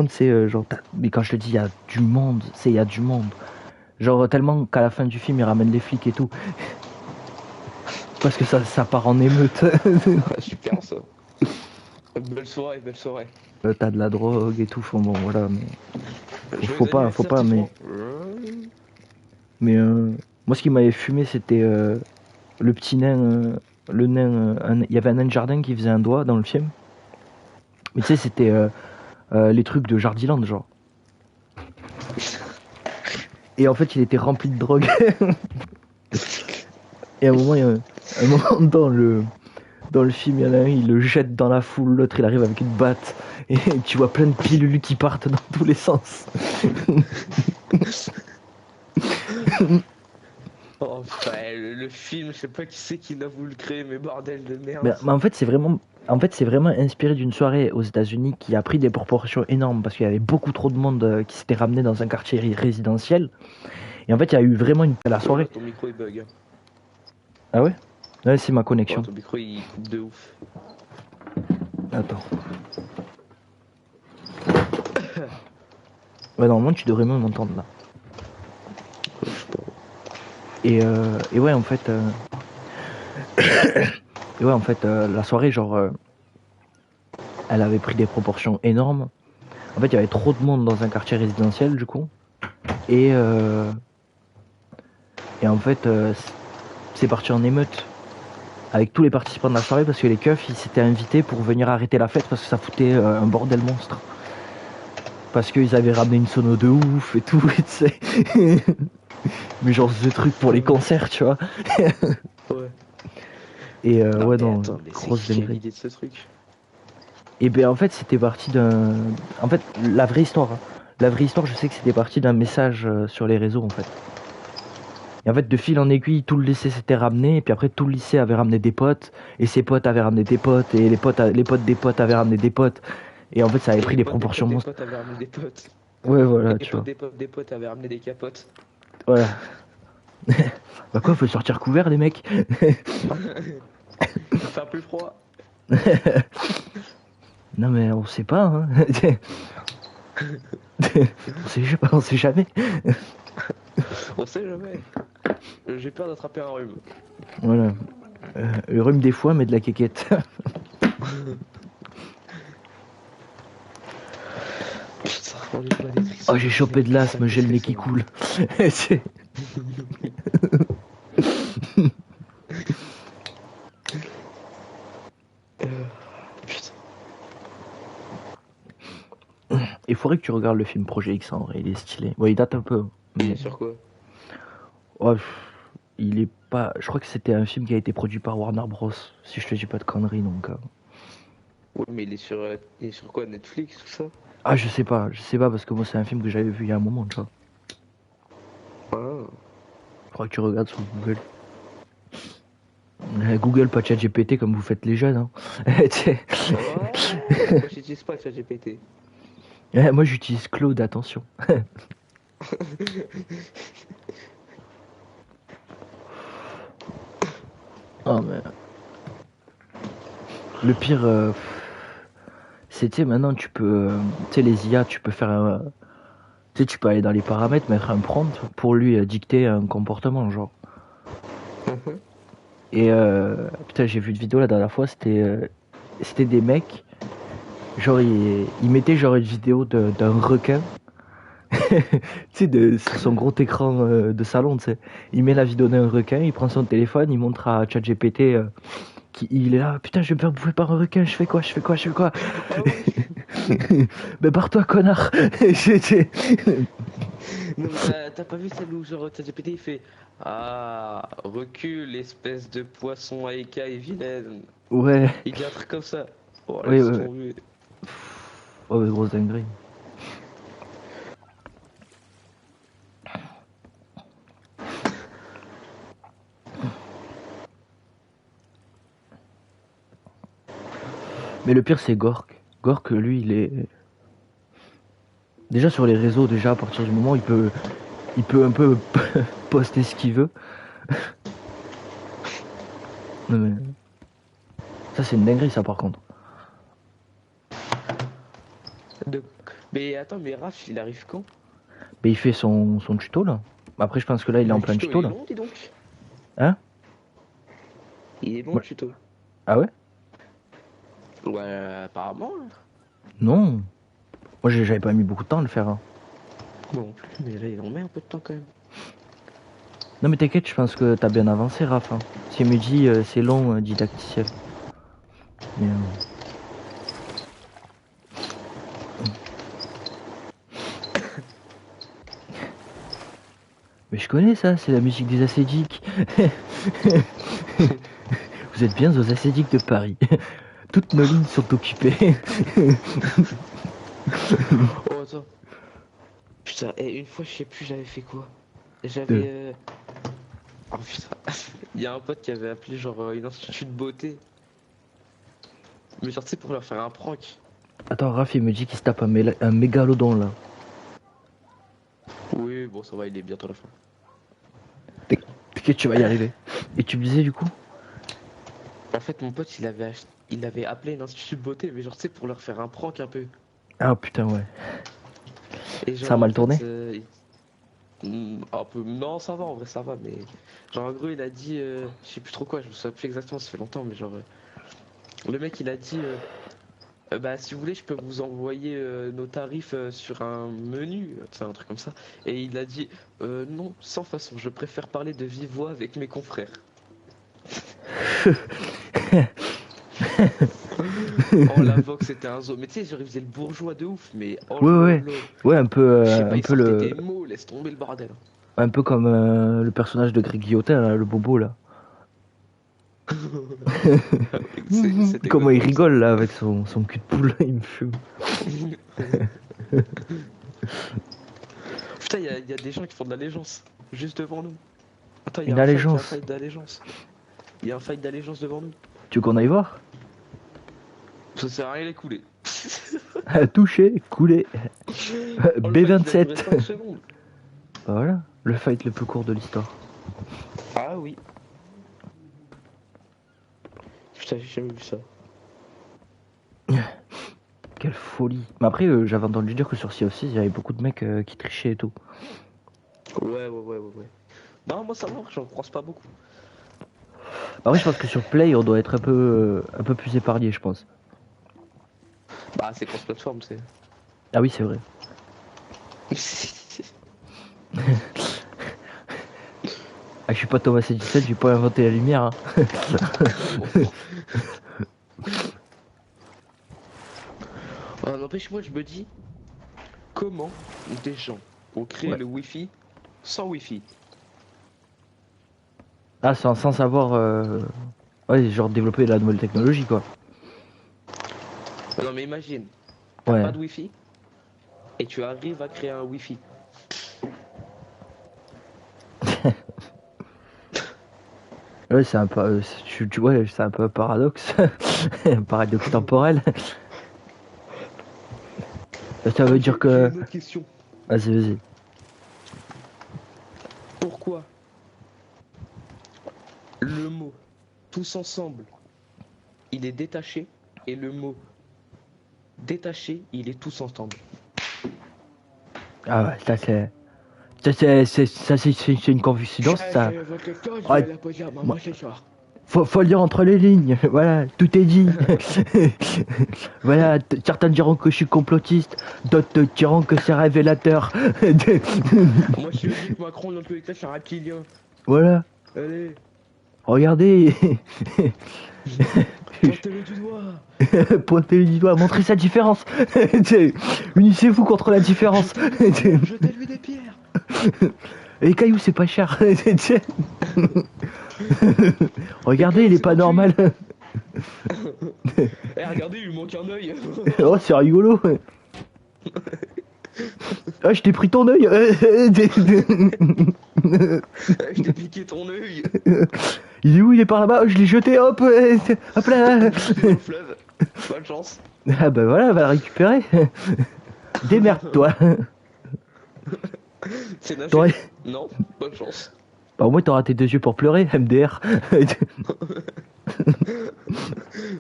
tu sais, genre, mais quand je te dis, il y a du monde, c'est, il y a du monde. Genre, tellement qu'à la fin du film, ils ramènent les flics et tout. Parce que ça part en émeute. Ah, super ça. Belle soirée, belle soirée. T'as de la drogue et tout, bon, voilà, mais. Joyeux Faut anniversaire, pas, Titouan. mais, moi, ce qui m'avait fumé, c'était le petit nain, le nain, il y avait un nain de jardin qui faisait un doigt dans le film. Mais tu sais, c'était les trucs de Jardiland, genre. Et en fait, il était rempli de drogue. Et à un moment, un moment dans le film, il y en a un, il le jette dans la foule, l'autre, il arrive avec une batte. Et tu vois plein de pilules qui partent dans tous les sens. Oh putain, le film, je sais pas qui c'est qui l'a voulu le créer, mais bordel de merde. Mais en fait, c'est vraiment inspiré d'une soirée aux États-Unis qui a pris des proportions énormes parce qu'il y avait beaucoup trop de monde qui s'était ramené dans un quartier résidentiel. Et en fait, il y a eu vraiment la soirée. Ton micro il bug. Ah ouais? Ouais, c'est ma Ouais, connexion. ton micro il coupe de ouf. Attends. Ouais, normalement, tu devrais même m'entendre là. Je sais pas. Et ouais, en fait, la soirée, genre, elle avait pris des proportions énormes. En fait, il y avait trop de monde dans un quartier résidentiel, du coup. Et, en fait, c'est parti en émeute avec tous les participants de la soirée parce que les keufs, ils s'étaient invités pour venir arrêter la fête parce que ça foutait un bordel monstre. Parce qu'ils avaient ramené une sono de ouf et tout, et tu sais. Mais genre, ce truc pour les concerts, tu vois. Ouais. Et Non, ouais, mais non, attends, mais c'est grosse qui a dinguerie. l'idée de ce truc? Et ben en fait, c'était parti d'un. En fait, la vraie histoire, hein. La vraie histoire, je sais que c'était parti d'un message sur les réseaux, en fait. Et en fait, de fil en aiguille, tout le lycée s'était ramené, et puis après, tout le lycée avait ramené des potes, et ses potes avaient ramené des potes, et les potes des potes avaient ramené des potes. Et en fait, ça avait Et pris les des potes des proportions potes des monstres. potes avaient ramené des potes. Ouais, Et voilà, les tu potes vois. des potes des potes avaient ramené des capotes. Voilà. Bah quoi, faut sortir couvert, les mecs. Il fait un peu froid. Non, mais on sait pas, hein. On sait jamais. On sait jamais. J'ai peur d'attraper un rhume. Voilà. Le rhume des foies, mais de la quéquette. Putain, on est pas d'électricité. Oh, j'ai chopé de l'asthme, j'ai le nez qui coule. C'est- Putain. Il faudrait que tu regardes le film Projet X en vrai, il est stylé. Bon, il date un peu. Mais Sur quoi? oh, il est pas. Je crois que c'était un film qui a été produit par Warner Bros. Si je te dis pas de conneries, donc. Ouais, mais il est sur quoi? Netflix, tout ça? Ah, je sais pas parce que moi c'est un film que j'avais vu il y a un moment, tu vois. Ah. Faudra que tu regardes sur Google. Google, pas ChatGPT comme vous faites les jeunes. Hein. Ouais, moi j'utilise pas ChatGPT. Moi j'utilise Claude, attention. Oh, mais... Le pire, c'est, tu sais, maintenant tu peux. Tu sais, les IA, tu peux faire. Tu sais, tu peux aller dans les paramètres, mettre un prompt pour lui dicter un comportement, genre. Et putain, j'ai vu une vidéo la dernière fois, c'était des mecs. Genre, ils mettaient genre une vidéo d'un requin. Tu sais, sur son gros écran de salon, tu sais. Il met la vidéo d'un requin, il prend son téléphone, il montre à ChatGPT. Il est là, putain, je vais me faire bouffer par un requin, je fais quoi, je fais quoi, je fais quoi? Ah oui. Ben barre-toi, connard! Non, mais t'as pas vu celle où genre ChatGPT il fait Ah, recule, espèce de poisson à écailles vilaine. Ouais, Il dit un truc comme ça. Oh, ouais, laisse ouais. tomber. Oh, mais grosse dinguerie. Mais le pire, c'est Gork. Gork, lui, il est. Déjà sur les réseaux, déjà, à partir du moment où il peut un peu poster ce qu'il veut. Non, mais ça, c'est une dinguerie, ça, par contre. De- Mais attends, mais Raph, il arrive quand? Mais il fait son tuto, là. Après, je pense que là, il est Le en plein tuto tuto, il est là. long, dis donc. Hein? Il est long Ouais. le tuto. Ah ouais? Ouais, apparemment. Hein. Non. Moi, j'avais pas mis beaucoup de temps à le faire. Hein. Moi non plus, mais là, il en met un peu de temps quand même. Non, mais t'inquiète, je pense que t'as bien avancé, Raph. Hein. Si elle me dit c'est long, didacticiel. Mais, mais je connais ça, c'est la musique des acédiques. Vous êtes bien aux acédiques de Paris. Toutes nos lignes sont occupées. Oh, attends. Putain, et une fois, je sais plus, j'avais fait quoi? De- J'avais. Oh putain. Il y a un pote qui avait appelé genre une institut de beauté. Mais genre, tu sais, pour leur faire un prank. Attends, Raph, il me dit qu'il se tape un mégalodon, là. Oui, bon, ça va, il est bientôt à la fin. T'inquiète, tu vas y arriver. Et tu me disais, du coup? En fait, mon pote, il avait appelé une institut de beauté, mais genre, tu sais, pour leur faire un prank un peu. Ah, putain, ouais. Et Ça a genre, en mal fait, tourné? un peu. Non, ça va, en vrai, ça va, mais. Genre, en gros, il a dit. Je sais plus trop quoi, je me souviens plus exactement, ça fait longtemps, mais genre. Le mec, il a dit. Bah, si vous voulez, je peux vous envoyer nos tarifs sur un menu, c'est un truc comme ça. Et il a dit non, sans façon, je préfère parler de vive voix avec mes confrères. Oh la Vox c'était un zoo. Mais tu sais, genre il faisait le bourgeois de ouf, mais oh Ouais, là ouais. là. Ouais, Je sais pas, un il peu sortait des mots, laisse tomber le bordel. un peu comme le personnage de Greg Guillotin, là, le bobo, là. C'était Comment il exactement ça. rigole, là, avec son cul de poule, il me fume. Putain, il y a des gens qui font de l'allégeance, juste devant nous. Attends, il y a Une un allégeance. fight d'allégeance. Il y a un fight d'allégeance devant nous. Tu veux qu'on aille voir? Ça sert à rien les couler. Touché, coulé. Oh, le fight il a duré B27. 5 secondes. Voilà, le fight le plus court de l'histoire. Ah oui. Putain, j'ai jamais vu ça. Quelle folie. Mais après, j'avais entendu dire que sur Sea of Thieves, il y avait beaucoup de mecs qui trichaient et tout. Ouais. Non, moi ça va, j'en croise pas beaucoup. Après, je pense que sur Play, on doit être un peu plus épargné, je pense. Bah, c'est cross-platform, c'est. Ah oui, c'est vrai. Ah, je suis pas Thomas Edison, j'ai pas inventé la lumière. Hein. N'empêche, moi je me dis, comment des gens ont créé Ouais. le Wi-Fi sans wifi. Ah, sans savoir. Ouais, genre développer de la nouvelle technologie, quoi. Non mais imagine, t'as Ouais. pas de wifi et tu arrives à créer un wifi. Ouais, c'est un peu. Ouais, c'est un peu un paradoxe. Un paradoxe temporel. Ça veut dire J'ai que. une autre question. Vas-y, vas-y. Pourquoi le mot tous ensemble, il est détaché et le mot détaché, il est tous ensemble? Ah ouais, ça c'est. C'est une coïncidence, ça. Votre question, je Ouais, vais la poser à maman moi, ce soir. faut lire entre les lignes. Voilà, tout est dit. Voilà, certains diront que je suis complotiste, d'autres diront que c'est révélateur. Moi je te dis que Macron dans tous les cas c'est un reptilien. Voilà, Allez, regardez. pointez-le du doigt. Pointez du doigt, montrez sa différence. Unissez-vous contre la différence. Jetez-lui des pierres. Les cailloux, c'est pas cher. Regardez, Les il cailloux, est c'est pas gratuit. normal. Eh regardez, il lui manque un œil. Oh, c'est rigolo. Ah, je t'ai pris ton œil. Je t'ai piqué ton œil. Il est où? Il est par là-bas. Oh, je l'ai jeté. Hop, hop là. C'est dans le fleuve. Bonne chance. Ah bah voilà, va le récupérer. Démerde-toi. C'est nager? T'aurais- Non, bonne chance. Bah, au moins, t'auras tes deux yeux pour pleurer, MDR.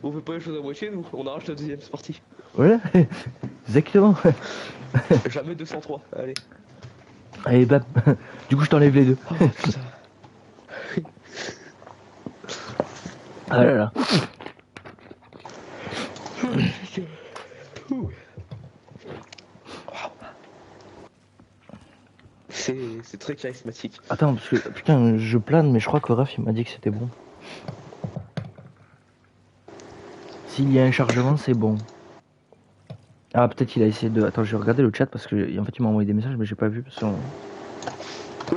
On fait pas les choses à moitié, nous. On arrache la deuxième, c'est parti. Voilà, exactement. Jamais 203. Allez. Allez, bam. Du coup, je t'enlève les deux. Oh putain. Ah là là. C'est très charismatique. Attends, parce que putain, je plane, mais je crois que Raph il m'a dit que c'était bon. S'il y a un chargement, c'est bon. Ah, peut-être il a essayé de. Attends, je vais regarder le chat parce que en fait il m'a envoyé des messages, mais j'ai pas vu parce que. Ouais,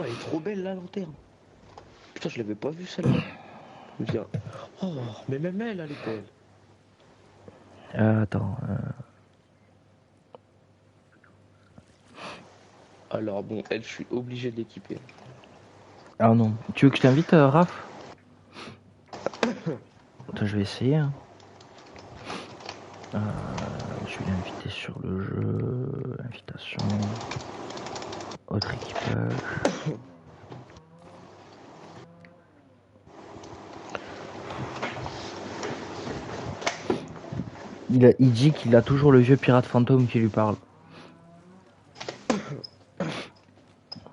elle est trop belle la lanterne. Putain, je l'avais pas vue celle-là. Je me dis, oh, mais même elle est belle. Attends. Alors bon, elle, je suis obligé de l'équiper. Ah non. Tu veux que je t'invite, Raph? Attends, je vais essayer. Hein. Je vais l'inviter sur le jeu. Invitation. Autre équipage. Il dit qu'il a toujours le vieux pirate fantôme qui lui parle.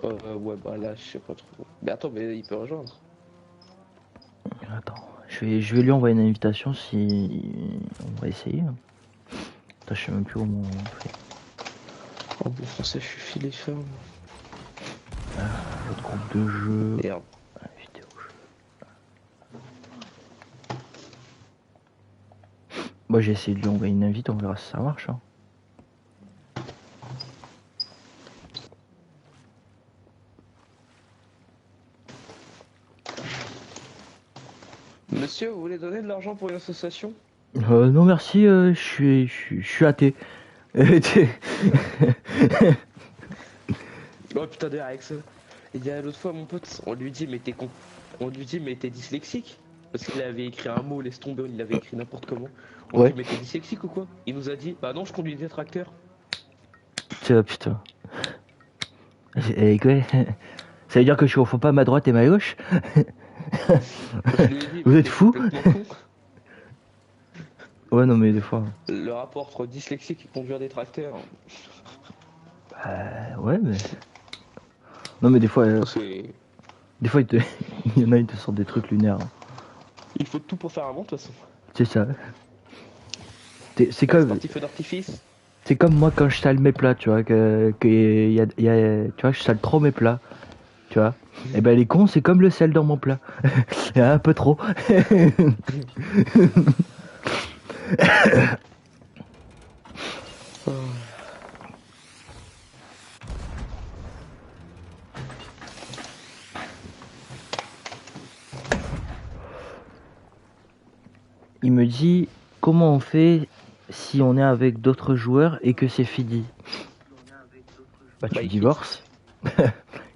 Ouais, bah là, je sais pas trop. Mais attends, mais il peut rejoindre. Attends, je vais lui envoyer une invitation si. On va essayer. Attends, je sais même plus où on fait. En bon français, je suis filé ferme. Votre groupe de jeu. Merde. Vidéo jeu. Moi j'ai essayé de lui envoyer une invite, on verra si ça marche. Hein. Monsieur, vous voulez donner de l'argent pour une association? Non merci, je suis athée. Oh putain, d'ailleurs, avec ça. Il y a l'autre fois, mon pote, on lui dit, mais t'es con. On lui dit, mais t'es dyslexique. Parce qu'il avait écrit un mot, laisse tomber, il avait écrit n'importe comment. On lui Ouais. dit, mais t'es dyslexique ou quoi? Il nous a dit, bah non, je conduis des tracteurs. Tiens, putain. Et quoi? Ça veut dire que je confonds pas ma droite et ma gauche? Je lui ai dit, Vous mais êtes t'es fou? complètement con. Ouais, non, mais des fois. Le rapport entre dyslexique et conduire des tracteurs, Ouais, mais. Non, mais des fois, c'est. il y en a, ils te sortent des trucs lunaires. Hein. Il faut tout pour faire un monde, de toute façon. C'est ça. C'est C'est comme, parti feu d'artifice. c'est comme moi quand je sale mes plats, tu vois, tu vois, je sale trop mes plats, tu vois. Et ben les cons, c'est comme le sel dans mon plat. Il y a un peu trop. il me dit comment on fait si on est avec d'autres joueurs et que c'est fini. Bah tu Bah, il divorces.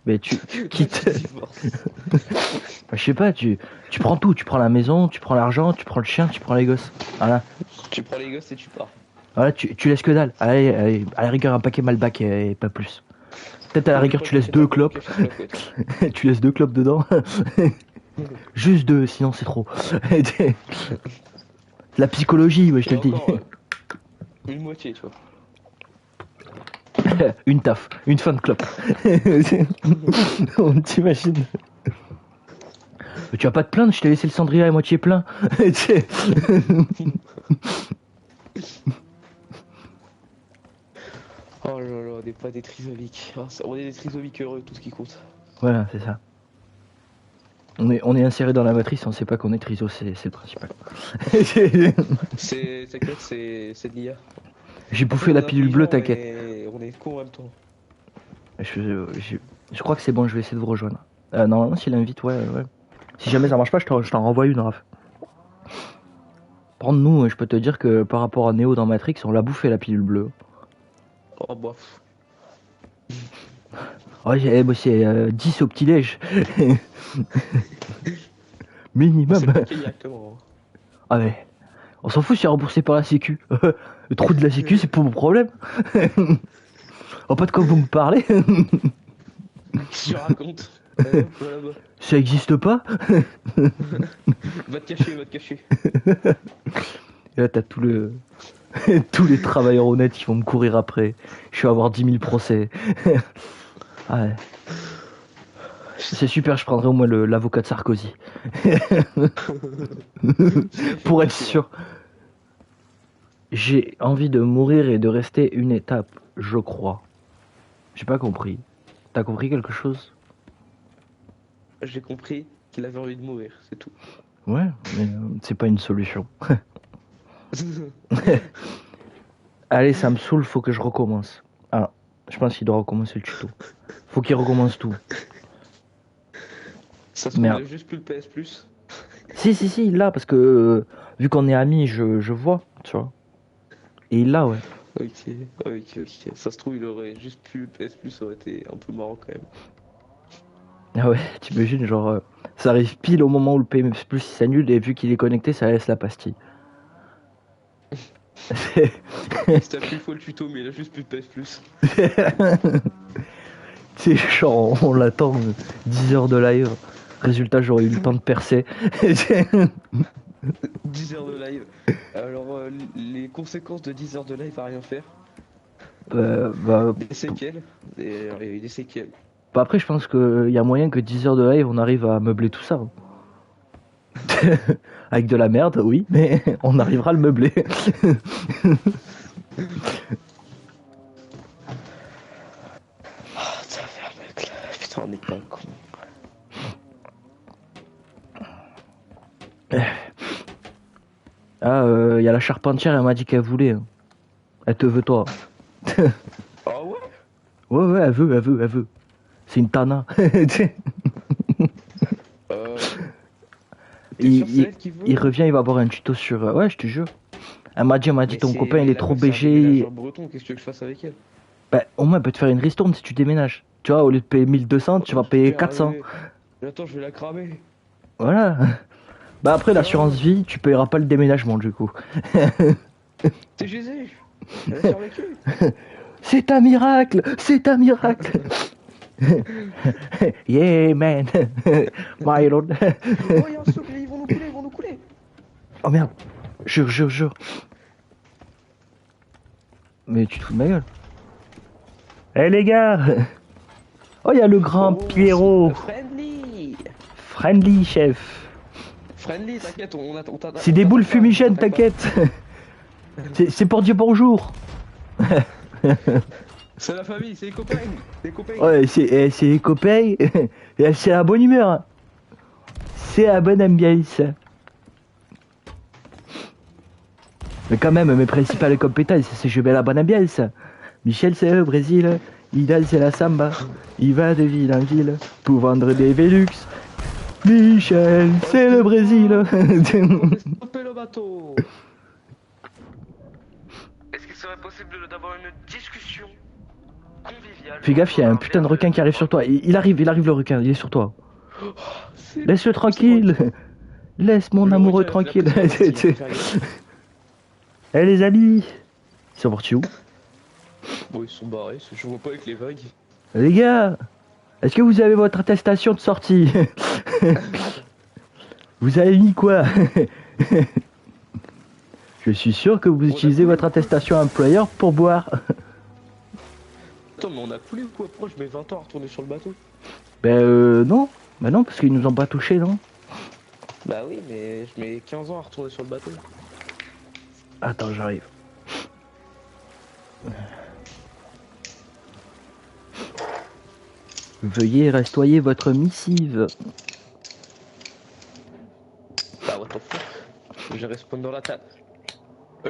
Mais tu quittes. divorce. Bah, je sais pas, tu prends tout, tu prends la maison, tu prends l'argent, tu prends le chien, tu prends les gosses. Voilà. Tu prends les gosses et tu pars. Voilà, tu laisses que dalle. Allez, allez, à la rigueur un paquet Malbec et pas plus. Peut-être à la rigueur tu laisses 2 clopes. Tu laisses 2 clopes dedans. Juste 2, sinon c'est trop. La psychologie, ouais, je te le dis. Une moitié, tu vois. Une taf, une fin de clope. On t'imagine. Tu vas pas te plaindre, je t'ai laissé le cendrier à moitié plein. Oh là là, on n'est pas des trisomiques. On est des trisomiques heureux, tout ce qui compte. Voilà, c'est ça. On est inséré dans la matrice, on sait pas qu'on est triso, c'est le principal. T'inquiète, c'est de l'IA. J'ai bouffé la pilule bleue, t'inquiète. On est con en même temps. Je crois que c'est bon, je vais essayer de vous rejoindre. Normalement, s'il invite, ouais. Si jamais ça marche pas, je t'en renvoie une, Raph. Par contre, nous, je peux te dire que par rapport à Neo dans Matrix, on l'a bouffé la pilule bleue. Oh, bof. Ouais, c'est 10 au petit-déj. Minimum. C'est bloqué directement. Ah ouais. On s'en fout si c'est remboursé par la sécu. Le trou de la sécu, c'est pas mon problème. Oh, pas de quoi vous me parlez. Qu'est-ce que tu racontes? Voilà, Ça existe pas. Va te cacher. Et là, t'as tous les travailleurs honnêtes qui vont me courir après. Je vais avoir 10 000 procès. Ah ouais. C'est super, je prendrai au moins l'avocat de Sarkozy. Pour être sûr. J'ai envie de mourir et de rester une étape, je crois. J'ai pas compris. T'as compris quelque chose? J'ai compris qu'il avait envie de mourir, c'est tout. Ouais, mais c'est pas une solution. Allez, ça me saoule, faut que je recommence. Ah, je pense qu'il doit recommencer le tuto. Faut qu'il recommence tout. Ça se trouve, il a juste plus le PS Plus. Si, il l'a, parce que vu qu'on est amis, je vois, tu vois. Et il l'a, ouais. Ok. Ça se trouve, il aurait juste plus le PS Plus, ça aurait été un peu marrant quand même. Ah ouais, t'imagines, genre, ça arrive pile au moment où le PS Plus s'annule et vu qu'il est connecté, ça laisse la pastille. C'était plus faux le tuto, mais il a juste plus de PS Plus. C'est genre, on l'attend 10 heures de live. Résultat, j'aurais eu le temps de percer. 10 heures de live. Alors, les conséquences de 10 heures de live à rien faire. Des séquelles. Des séquelles. Bah après, je pense qu'il y a moyen que 10 heures de live, on arrive à meubler tout ça. Avec de la merde, oui, mais on arrivera à le meubler. Oh, ça va faire mec là. Putain, on est pas con. Ah, y a la charpentière, elle m'a dit qu'elle voulait. Hein. Elle te veut, toi. Ah ouais? Ouais, elle veut. C'est une tana. Il revient, il va avoir un tuto sur... Ouais, je te jure. Elle m'a dit ton copain il est trop BG. Breton, qu'est-ce que tu veux que je fasse avec elle? Bah au moins elle peut te faire une ristourne si tu déménages. Tu vois, au lieu de payer 1200, tu vas payer 400. Attends, je vais la cramer. Voilà. Bah après l'assurance vie, tu payeras pas le déménagement du coup. C'est Jésus. Elle a survécu. C'est un miracle. Yeah man. My lord. Oh y'a un souffle, ils vont nous couler. Oh merde. Jure. Mais tu te fous de ma gueule. Eh les gars. Oh y'a le grand Pierrot. Friendly chef. Friendly, t'inquiète, on t'a... C'est des boules fumigènes, t'inquiète. C'est pour dire bonjour. C'est la famille, c'est les copains. Ouais, c'est les copains. Et c'est la bonne humeur. Hein. C'est la bonne ambiance. Mais quand même, mes principales compétences, c'est je mets la bonne ambiance. Michel, c'est au Brésil. Idal, c'est la samba. Il va de ville en ville pour vendre des Velux. Michel, c'est le Brésil. bateau. Est-ce qu'il serait possible d'avoir une discussion conviviale? Fais gaffe, il y a un putain de requin qui arrive sur toi. Il arrive le requin, il est sur toi. Laisse-le tranquille. Laisse mon amoureux tranquille. Eh les amis. Ils sont partis où? Bon, ils sont barrés, je vois pas avec les vagues. Les gars, est-ce que vous avez votre attestation de sortie? Vous avez mis quoi? Je suis sûr que vous utilisez votre attestation employeur pour boire. Attends, mais on a coulé ou quoi? Pourquoi je mets 20 ans à retourner sur le bateau? Non. Bah non, parce qu'ils nous ont pas touché, non? Bah oui, mais je mets 15 ans à retourner sur le bateau. Attends, j'arrive. Veuillez restoyer votre missive. Bah what the fuck? Je respawn dans la table.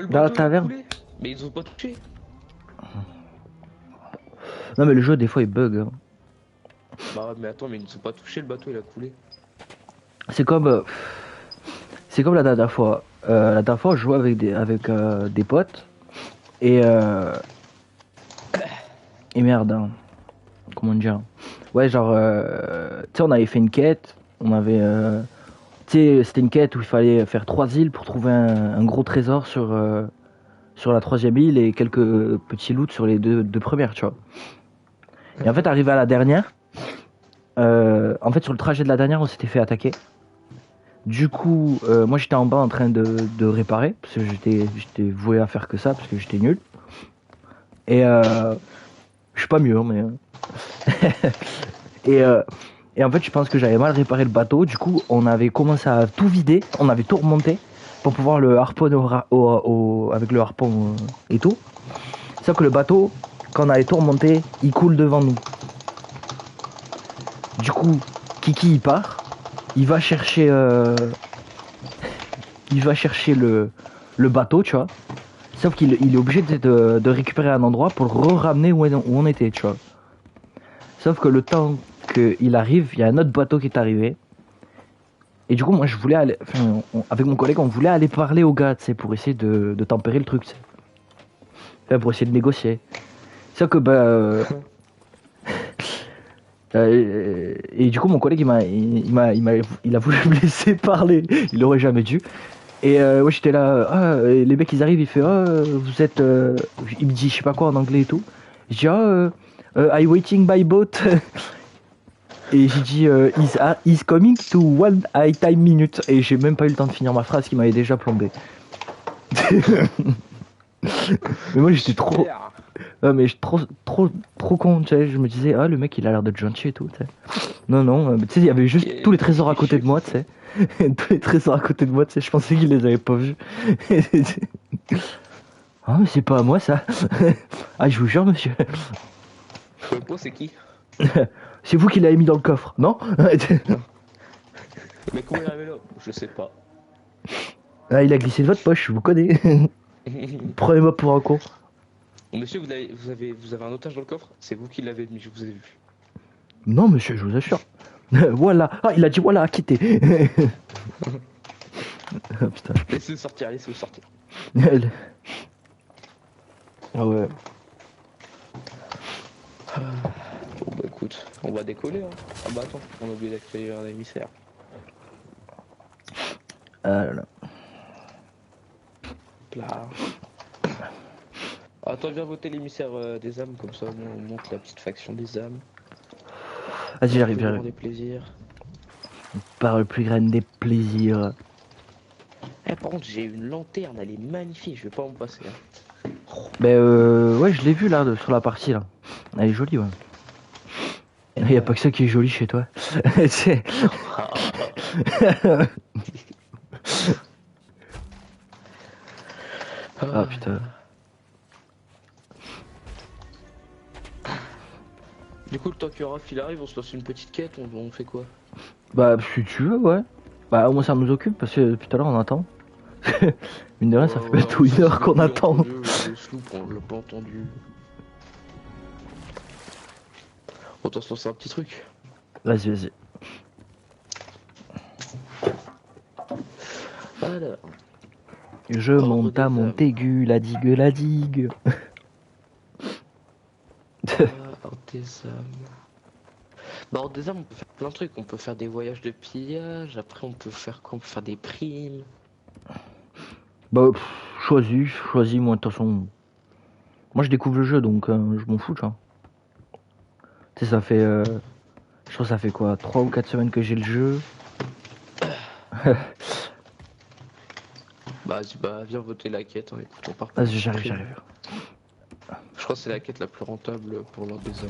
Dans la taverne? Mais ils ont pas touché. Non mais le jeu des fois il bug. Hein. Bah mais attends, mais ils ne sont pas touchés, le bateau il a coulé. C'est comme la dernière fois. La dernière fois je jouais avec des potes et merde. Hein. Comment dire? Ouais genre tu sais on avait fait une quête, on avait tu sais c'était une quête où il fallait faire 3 îles pour trouver un gros trésor sur la 3e île et quelques petits loots sur les deux premières, tu vois. Et en fait, arrivé à la dernière, en fait, sur le trajet de la dernière, on s'était fait attaquer. Du coup, moi j'étais en bas en train de réparer, parce que j'étais voué à faire que ça, parce que j'étais nul. Et je suis pas mieux, mais. Et en fait, je pense que j'avais mal réparé le bateau. Du coup, on avait commencé à tout vider, on avait tout remonté pour pouvoir le harponner avec le harpon et tout. Sauf que le bateau, quand on avait tout remonté, il coule devant nous. Du coup, Kiki il part, il va chercher le bateau, tu vois. Sauf qu'il est obligé de récupérer un endroit pour le ramener où on était, tu vois. Sauf que le temps qu'il arrive, il y a un autre bateau qui est arrivé. Et du coup, moi, je voulais aller, avec mon collègue, on voulait aller parler au gars, tu sais, pour essayer de tempérer le truc, tu sais. Enfin, pour essayer de négocier. Sauf que, et du coup, mon collègue, il a voulu me laisser parler. Il aurait jamais dû. Et ouais, j'étais là, les mecs, ils arrivent, il fait, vous êtes, il me dit, je sais pas quoi en anglais et tout. Je dis, I waiting by boat. Et j'ai dit, he's coming to 1 time minute. Et j'ai même pas eu le temps de finir ma phrase qui m'avait déjà plombé. Mais moi, j'étais trop. Mais je trop con, tu sais, je me disais, le mec il a l'air d'être gentil et tout, tu sais. Non, tu sais, il y avait juste tous les trésors à côté de moi, tu sais. Tous les trésors à côté de moi, tu sais, je pensais qu'il les avait pas vus. Ah, mais c'est pas à moi ça. Ah, je vous jure, monsieur. Le pot, c'est qui? C'est vous qui l'avez mis dans le coffre, non? Mais comment il est arrivé là? Je sais pas. Ah, il a glissé de votre poche, je vous connais. Prenez-moi pour un con. Monsieur, vous avez un otage dans le coffre? C'est vous qui l'avez mis, je vous ai vu. Non, monsieur, je vous assure. Voilà. Ah, il a dit voilà, quittez. Ah, putain. Laissez-le sortir, laissez-le sortir. Ah ouais. Bon bah écoute, on va décoller hein. Ah bah attends, on a oublié d'accueillir un émissaire. Ah là là. Là. Attends, viens voter l'émissaire des âmes, comme ça on monte la petite faction des âmes. Vas-y, j'arrive. Des plaisirs. Par le plus grand des plaisirs. Eh, par contre, j'ai une lanterne, elle est magnifique, je vais pas en passer. Hein. Ouais, je l'ai vu là, sur la partie là. Elle est jolie, ouais. Il y a pas que ça qui est joli chez toi. Ah putain. Du coup, le temps que Raph il arrive, on se lance une petite quête, on fait quoi? Bah, si tu veux, ouais. Bah, au moins ça nous occupe parce que depuis tout à l'heure on attend. Mine de rien, ça fait bientôt 1 heure qu'on attend. Le sloop, on l'a pas entendu. Autant se lancer un petit truc. Vas-y. Alors. Je Ordre monte à des âmes. Montaigu, la digue, la digue. Ah, Ordre des âmes. Bah, Ordre des âmes, on peut faire plein de trucs. On peut faire des voyages de pillage. Après, on peut faire quoi? On peut faire des primes. Bah, choisis, moi, de toute façon. Moi, je découvre le jeu, donc je m'en fous, tu vois. Tu sais, ça fait. Je crois que ça fait quoi 3 ou 4 semaines que j'ai le jeu. Bah, viens voter la quête. Hein. Écoute, on part pour une Vas-y, petite j'arrive, prime. j'arrive. Je crois que c'est la quête la plus rentable pour l'Ordre des âmes.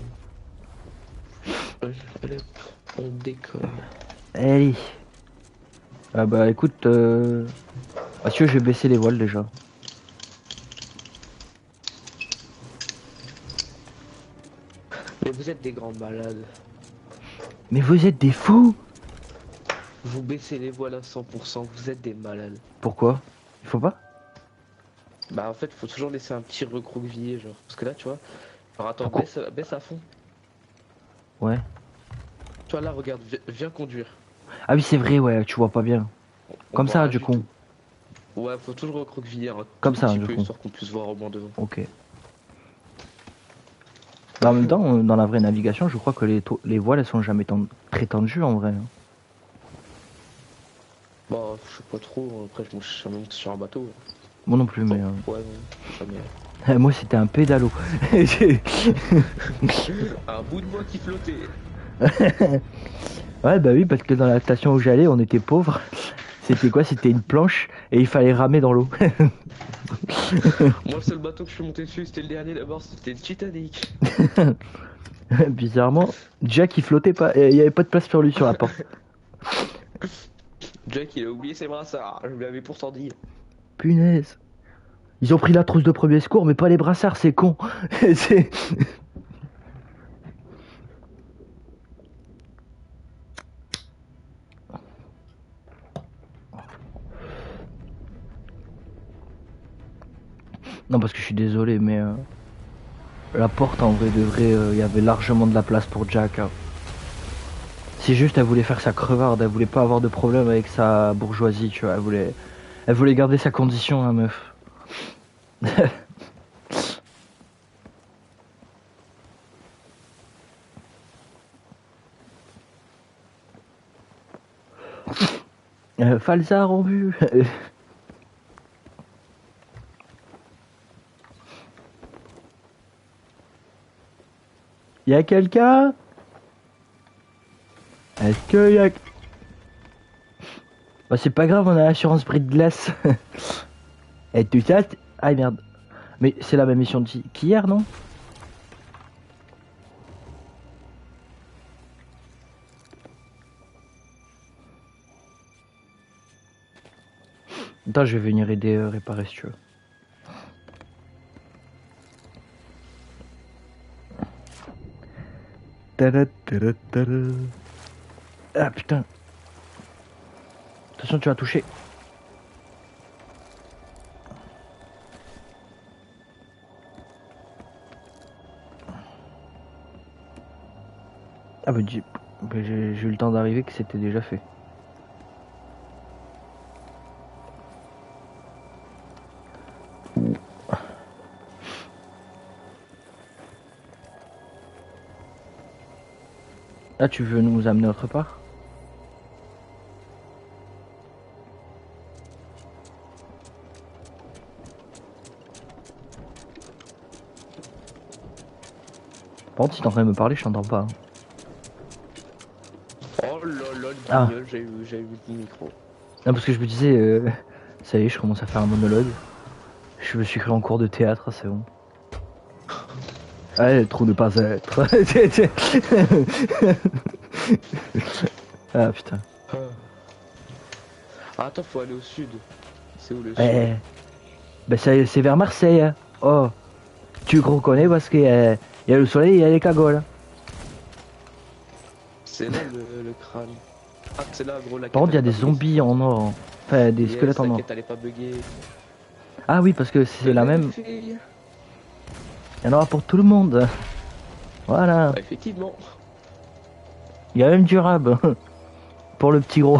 Allez, hop, on décolle. Allez. Ah bah écoute, ah, si tu veux, je vais baisser les voiles déjà. Mais vous êtes des grands malades. Mais vous êtes des fous! Vous baissez les voiles à 100%, vous êtes des malades. Pourquoi? Il faut pas? Bah en fait, faut toujours laisser un petit recroquevillé, genre. Parce que là, tu vois. Alors attends, Pourquoi? baisse à fond. Ouais. Tu vois là, regarde, viens conduire. Ah oui, c'est vrai, ouais, tu vois pas bien. On Comme voit ça, rien du du coup. tout. Ouais, faut toujours recroqueviller un Comme tout ça, petit du peu, coup. histoire qu'on puisse voir au moins devant. Ok. Bah, en même temps, dans la vraie navigation, je crois que les voiles, elles sont jamais très tendues en vrai. Hein. Bah, je sais pas trop, après je me suis jamais monté sur un bateau. Moi non plus, mais. Enfin, ouais, non, jamais. Moi, c'était un pédalo. Un bout de bois qui flottait. Ouais, bah oui, parce que dans la station où j'allais, on était pauvres. C'était quoi? C'était une planche et il fallait ramer dans l'eau. Moi, le seul bateau que je suis monté dessus, c'était le dernier d'abord, c'était le Titanic. Bizarrement, Jack il flottait pas, il y avait pas de place pour lui sur la porte. Jack, il a oublié ses brassards, je lui avais pourtant dit. Punaise. Ils ont pris la trousse de premier secours, mais pas les brassards, c'est con. C'est- Non, parce que je suis désolé, mais la porte en vrai de vrai, il y avait largement de la place pour Jack. Hein. C'est juste, elle voulait faire sa crevarde, elle voulait pas avoir de problème avec sa bourgeoisie, tu vois. Elle voulait garder sa condition, hein, meuf. Falzar en vue. Y a quelqu'un? Est-ce que y a... Bah c'est pas grave, on a l'assurance bris de glace. Et tout ça... Ah merde. Mais c'est la même mission qu'hier, non? Attends, je vais venir aider réparer si tu veux. Ah putain. Attention, tu vas toucher. Ah bah, j'ai eu le temps d'arriver que c'était déjà fait. Ah, tu veux nous amener autre part? Par contre, si t'es en train de me parler, je t'entends pas. Hein. Oh là là, le Ah. guignol, j'ai eu le micro. Non, parce que je me disais, ça y est, je commence à faire un monologue. Je me suis cru en cours de théâtre, c'est bon. Allez, trop ne pas être. Ah putain. Ah, attends, faut aller au sud. C'est où le sud? Ben c'est vers Marseille. Hein. Oh, tu reconnais parce qu'il y a le soleil et il y a les cagoles. C'est là le crâne. Ah, c'est là, gros, la Par contre, il y a quête, des elle est pas buggée. zombies en or. Hein. Enfin, des Yes, squelettes en la or. quête, elle est pas buggée. Ah oui, parce que c'est la même. Fille. Il y en aura pour tout le monde. Voilà. Bah, effectivement. Il y a même du rab. Pour le petit gros.